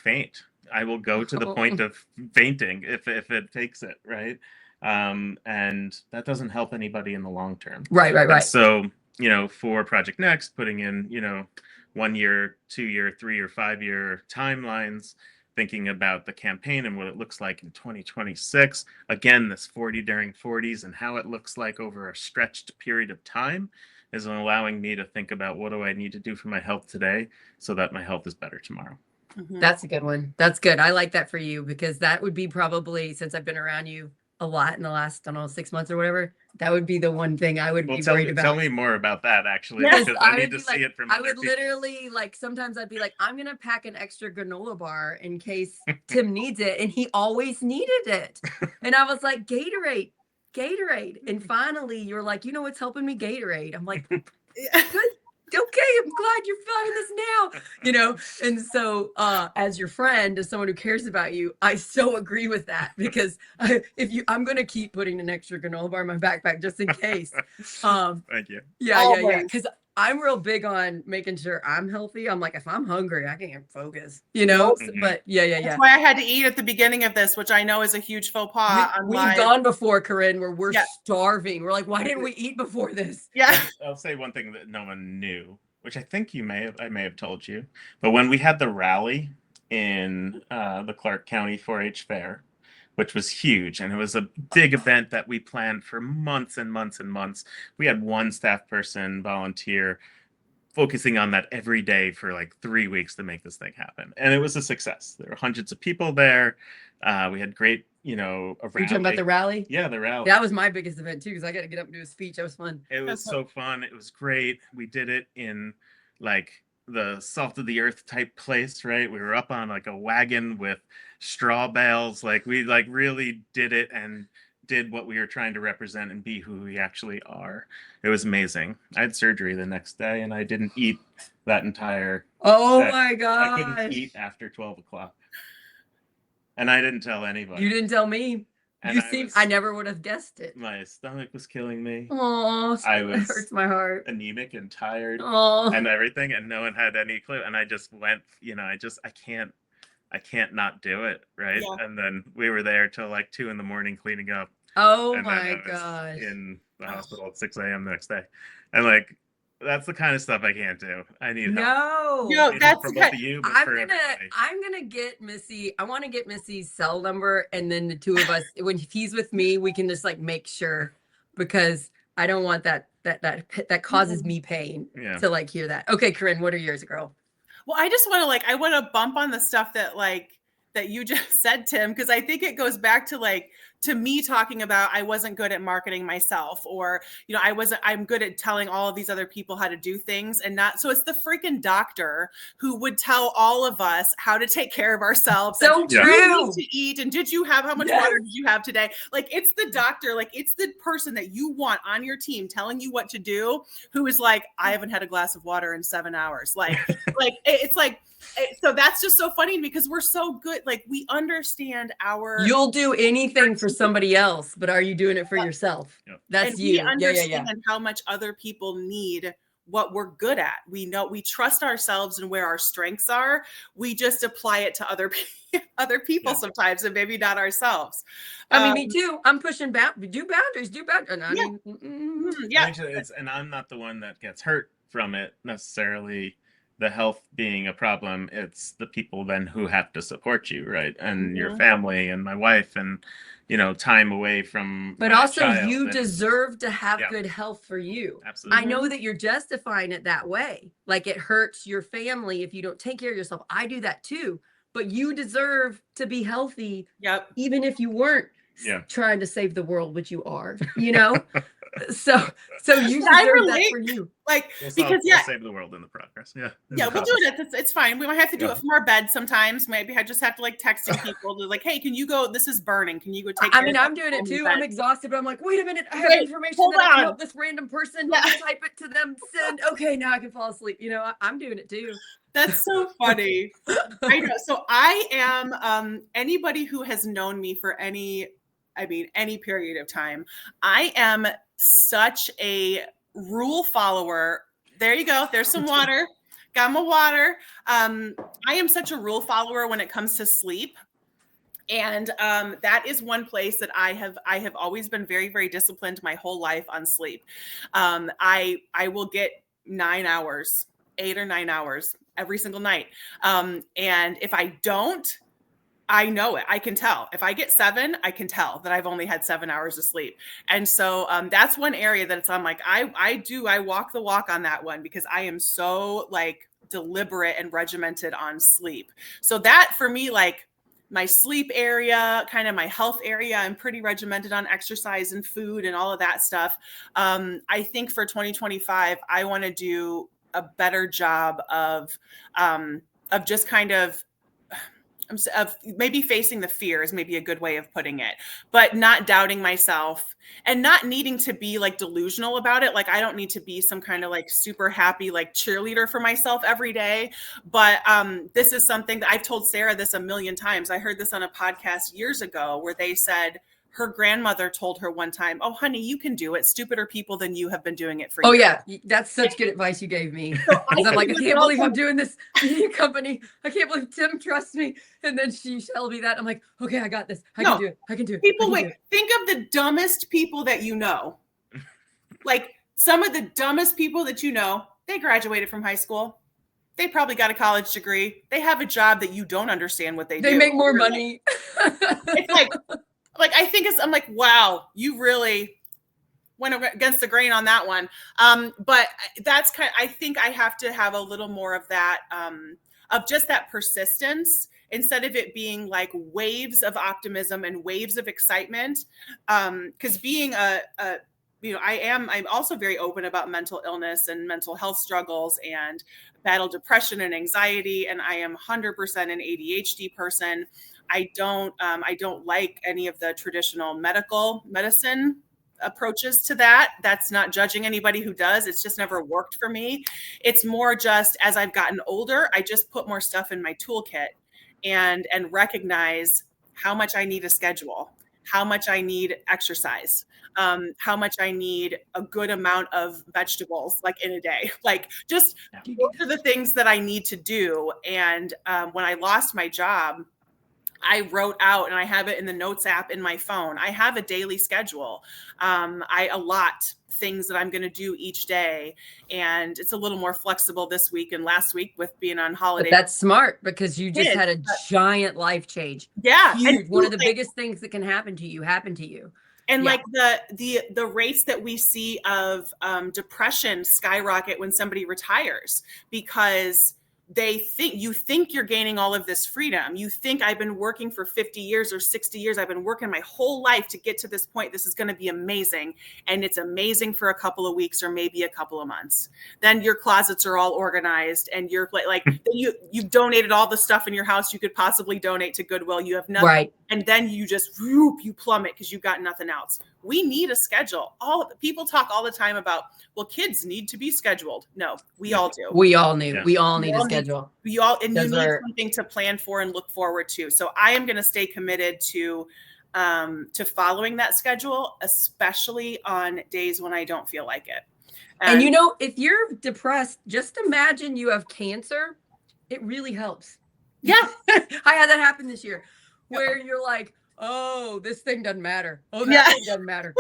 faint. I will go to the point of fainting if it takes it, right? And that doesn't help anybody in the long term. Right. And so, for Project Next, putting in, 1 year, 2 year, 3 or 5 year timelines, thinking about the campaign and what it looks like in 2026. Again, this 40 during 40s and how it looks like over a stretched period of time is allowing me to think about, what do I need to do for my health today so that my health is better tomorrow. Mhm. That's a good one. That's good. I like that for you, because that would be probably, since I've been around you a lot in the last, 6 months or whatever, that would be the one thing I would be worried about. Tell me more about that, actually, Yes, because I would need to be see it from I other would people. literally, sometimes I'd be like, I'm going to pack an extra granola bar in case Tim needs it. And he always needed it. And I was like, Gatorade. And finally you're like, what's helping me? Gatorade. I'm like, good. Okay, I'm glad you're finding this now, and so as your friend, as someone who cares about you, I so agree with that, because I'm going to keep putting an extra granola bar in my backpack just in case. Thank you. Yeah, because I'm real big on making sure I'm healthy. I'm like, if I'm hungry, I can't focus, Mhm. But yeah. That's why I had to eat at the beginning of this, which I know is a huge faux pas. We've gone before, Corinne, where we're Yeah. starving. We're like, why didn't we eat before this? Yeah. I'll say one thing that no one knew, which I think I may have told you, but when we had the rally in the Clark County 4-H Fair, which was huge, and it was a big event that we planned for months and months and months. We had one staff person volunteer focusing on that every day for like 3 weeks to make this thing happen, and it was a success. There were hundreds of people there. We had great, a Are you rally. talking about the rally? Yeah, the rally. That was my biggest event too, because I got to get up and do a speech. That was fun. It was so fun. It was great. We did it in like the salt of the earth type place, right? We were up on like a wagon with straw bales. Like, we like really did it and did what we were trying to represent and be who we actually are. It was amazing. I had surgery the next day and I didn't eat that entire Oh day. my I god! couldn't eat after 12 o'clock. And I didn't tell anybody. You didn't tell me. And I never would have guessed it. my stomach was killing me. Oh, I it was hurts my heart. Anemic and tired. Oh, And everything, and no one had any clue, and I just went, I can't not do it, right? Yeah. And then we were there till like 2 a.m. cleaning up, oh and then my I was gosh! in the hospital at 6 a.m. the next day, and like, that's the kind of stuff I can't do. I need help. No, No, I need help that's from the both ki- of you, but I'm for gonna everybody. get Missy. I want to get Missy's cell number, and then the two of us, when he's with me, we can just like make sure, because I don't want that causes me pain Yeah. to like hear that. Okay, Corinne, what are yours, girl? Well, I just want to I want to bump on the stuff that you just said, Tim, because I think it goes back to to me talking about I wasn't good at marketing myself, or, you know, I'm good at telling all of these other people how to do things and not. So it's the freaking doctor who would tell all of us how to take care of ourselves. So and true. you need to eat. And how much Yes. water did you have today? Like, it's the doctor, like it's the person that you want on your team telling you what to do, who is like, I haven't had a glass of water in 7 hours. Like, it's like, so that's just so funny because we're so good. Like, we understand You'll do anything for somebody else, but are you doing it for yourself? Yep. That's and you. we understand how much other people need what we're good at. We know, we trust ourselves and where our strengths are. We just apply it to other people sometimes, and maybe not ourselves. I mean, me too. I'm pushing back. Do boundaries. And I mean, yeah. Actually, and I'm not the one that gets hurt from it necessarily. The health being a problem, it's the people then who have to support you, right? And your family and my wife, and, you know, time away from. but my also child, you and- deserve to have Yeah. good health for you. Absolutely. I know that you're justifying it that way. Like, it hurts your family if you don't take care of yourself. I do that too. But you deserve to be healthy, Yep. even if you weren't Yeah. trying to save the world, which you are, you know? so you I deserve that relate. for you. Like, We'll because save the world in the progress. Yeah. Yeah, we'll do it. It's fine. We might have to do Yeah. it from our bed sometimes. Maybe I just have to like texting people to like, hey, can you go? This is burning. Can you go take? I care mean, of I'm doing it this too. bed? I'm exhausted, but I'm like, wait a minute. I have Wait, information hold that I can on. help this random person. Yeah. Let me type it to them. Send. Okay, now I can fall asleep. You know, I'm doing it too. That's so funny. I know. So I am anybody who has known me for any period of time. I am such a rule follower. There you go. There's some water. Got my water. I am such a rule follower when it comes to sleep. And that is one place that I have always been very, very disciplined my whole life on sleep. I will get 9 hours, 8 or 9 hours every single night. And if I don't, I know it. I can tell. If I get 7, I can tell that I've only had 7 hours of sleep. And so that's one area that it's on. Like, I walk the walk on that one because I am so like deliberate and regimented on sleep. So that for me, like my sleep area, kind of my health area, I'm pretty regimented on exercise and food and all of that stuff. I think for 2025, I want to do a better job of just kind of maybe facing the fear is maybe a good way of putting it, but not doubting myself and not needing to be like delusional about it. Like, I don't need to be some kind of like super happy, like cheerleader for myself every day. But this is something that I've told Sarah this a million times. I heard this on a podcast years ago where they said her grandmother told her one time, "Oh, honey, you can do it. Stupider people than you have been doing it for Oh years." yeah, that's such good advice you gave me. So 'Cause I'm like, I think can't about believe I'm doing this media company. I can't believe Tim trusts me. And then she tells me that. I'm like, okay, I got this. I No. can do it. I can do it. People, I can wait, do it. think of the dumbest people that you know. Like, some of the dumbest people that you know, they graduated from high school. They probably got a college degree. They have a job that you don't understand what they do. They make more You're like- money. It's like I think I'm like, wow, you really went against the grain on that one. But that's I think I have to have a little more of that, of just that persistence, instead of it being like waves of optimism and waves of excitement. Because being I'm also very open about mental illness and mental health struggles and battle depression and anxiety. And I am 100% an ADHD person. I don't like any of the traditional medicine approaches to that. That's not judging anybody who does. It's just never worked for me. It's more just as I've gotten older, I just put more stuff in my toolkit and recognize how much I need a schedule, how much I need exercise, how much I need a good amount of vegetables, like in a day. Like, just those are the things that I need to do. And when I lost my job, I wrote out, and I have it in the notes app in my phone, I have a daily schedule. I allot things that I'm going to do each day. And it's a little more flexible this week and last week with being on holiday. But that's smart because you just had a giant life change. Yeah. Huge. One of the biggest things that can happen to you happened to you. And like the rates that we see of depression skyrocket when somebody retires, because you think you're gaining all of this freedom. You think I've been working for 50 years or 60 years. I've been working my whole life to get to this point. This is going to be amazing. And it's amazing for a couple of weeks or maybe a couple of months. Then your closets are all organized and you're like you've donated all the stuff in your house you could possibly donate to Goodwill. You have nothing. Right. And then you just you plummet because you've got nothing else. We need a schedule. People talk all the time about, well, kids need to be scheduled. No, we all do. We all need. Yeah. We all need a schedule. You need something to plan for and look forward to. So I am going to stay committed to following that schedule, especially on days when I don't feel like it. And if you're depressed, just imagine you have cancer. It really helps. Yeah. I had that happen this year where you're like, oh, this thing doesn't matter. Oh, that thing doesn't matter.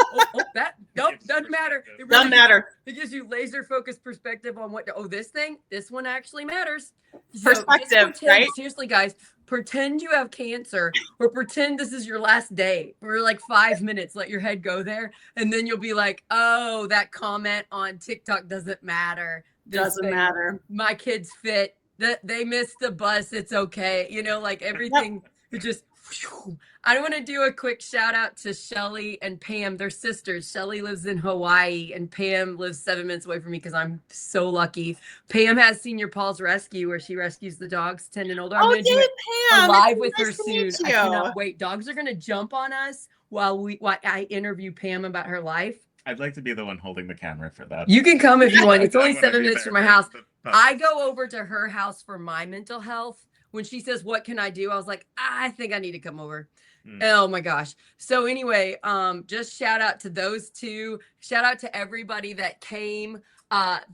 That doesn't matter. It really doesn't matter. It gives you laser focused perspective on this one actually matters. Perspective, right? Seriously, guys, pretend you have cancer or pretend this is your last day for like 5 minutes. Let your head go there. And then you'll be like, oh, that comment on TikTok doesn't matter. Doesn't matter. My kid's fit. They missed the bus. It's okay. Like everything just. I want to do a quick shout out to Shelly and Pam. They're sisters. Shelly lives in Hawaii and Pam lives 7 minutes away from me because I'm so lucky. Pam has Senior Paws Rescue where she rescues the dogs 10 and older. I'm going to do it live with her soon. I cannot wait. Dogs are going to jump on us while I interview Pam about her life. I'd like to be the one holding the camera for that. You can come if you want. It's only 7 minutes from my house. I go over to her house for my mental health. When she says, what can I do? I was like, I think I need to come over. Oh my gosh. So anyway, just shout out to those two. Shout out to everybody that came.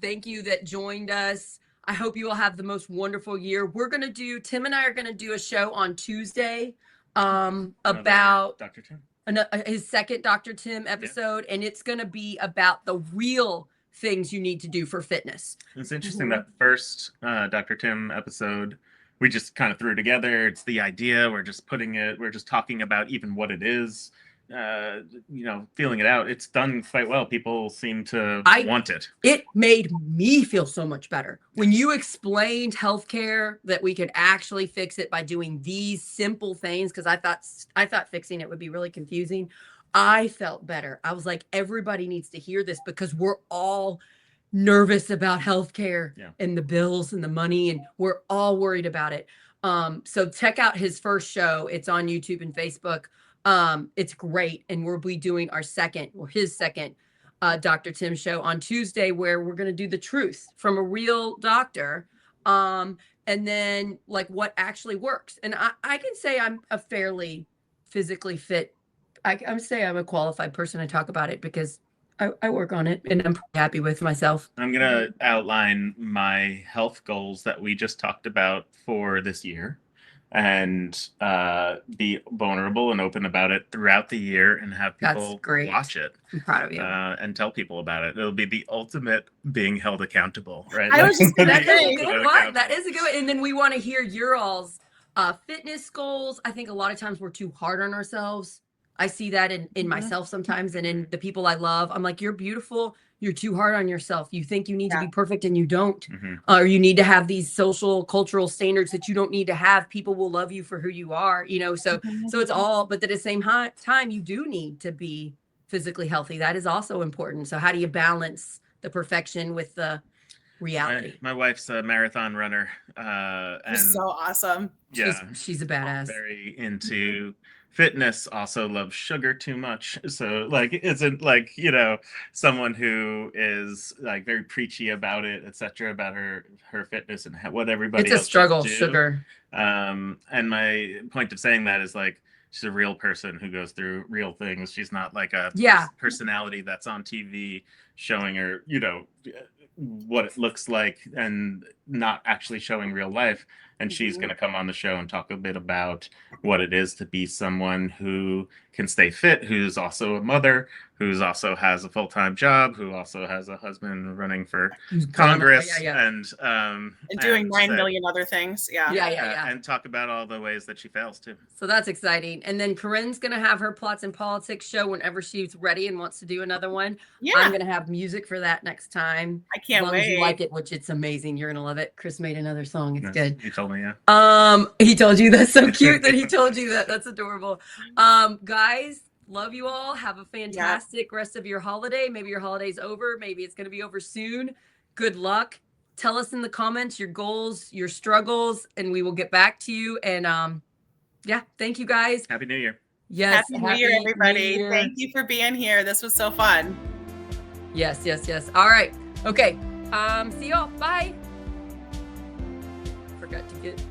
Thank you that joined us. I hope you will have the most wonderful year. Tim and I are going to do a show on Tuesday about Dr. Tim. His second Dr. Tim episode. And it's going to be about the real things you need to do for fitness. It's interesting that first Dr. Tim episode, we just kind of threw together. It's the idea. We're just talking about even what it is, feeling it out. It's done quite well. People seem to want it. It made me feel so much better. When you explained healthcare, that we could actually fix it by doing these simple things, because I thought fixing it would be really confusing. I felt better. I was like, everybody needs to hear this because we're all nervous about healthcare and the bills and the money, and we're all worried about it. So check out his first show. It's on YouTube and Facebook. It's great. And we'll be doing his second Dr. Tim show on Tuesday, where we're going to do the truth from a real doctor. And then like what actually works. And I can say I'm a fairly physically fit. I'm say I'm a qualified person to talk about it because I work on it and I'm pretty happy with myself. I'm going to outline my health goals that we just talked about for this year and be vulnerable and open about it throughout the year and have people watch it. I'm proud of you. And tell people about it. It'll be the ultimate being held accountable, right? I was just going to say, say, that is a good one. And then we want to hear your all's fitness goals. I think a lot of times we're too hard on ourselves. I see that in myself sometimes and in the people I love. I'm like, you're beautiful. You're too hard on yourself. You think you need to be perfect and you don't. Or you need to have these social, cultural standards that you don't need to have. People will love you for who you are, so it's all, but at the same time, you do need to be physically healthy. That is also important. So how do you balance the perfection with the reality? My wife's a marathon runner. And so awesome. Yeah. She's a badass. Very into fitness, also loves sugar too much. So isn't someone who is like very preachy about it, etc., about her fitness and what everybody else. It's a struggle, should do. Sugar. And my point of saying that is like, she's a real person who goes through real things. She's not like a personality that's on TV showing her, what it looks like and not actually showing real life. And she's going to come on the show and talk a bit about what it is to be someone who can stay fit, who's also a mother, who's also has a full-time job, who also has a husband running for Who's gone- Congress, yeah. and doing 9 said- million other things. Yeah. Yeah. and talk about all the ways that she fails too. So that's exciting. And then Corinne's going to have her Plots and Politics show whenever she's ready and wants to do another one. Yeah. I'm going to have music for that next time. I can't as long as you wait. like it, which it's amazing. You're going to love it. Chris made another song. It's good. You told me, yeah. He told you. That's so cute that he told you that. That's adorable. Guys, love you all. Have a fantastic rest of your holiday. Maybe your holiday's over. Maybe it's going to be over soon. Good luck. Tell us in the comments your goals, your struggles, and we will get back to you. And yeah, thank you guys. Happy New Year. Yes. Happy New Year, everybody. New Year. Thank you for being here. This was so fun. Yes. All right. Okay. See y'all. Bye. Forgot to get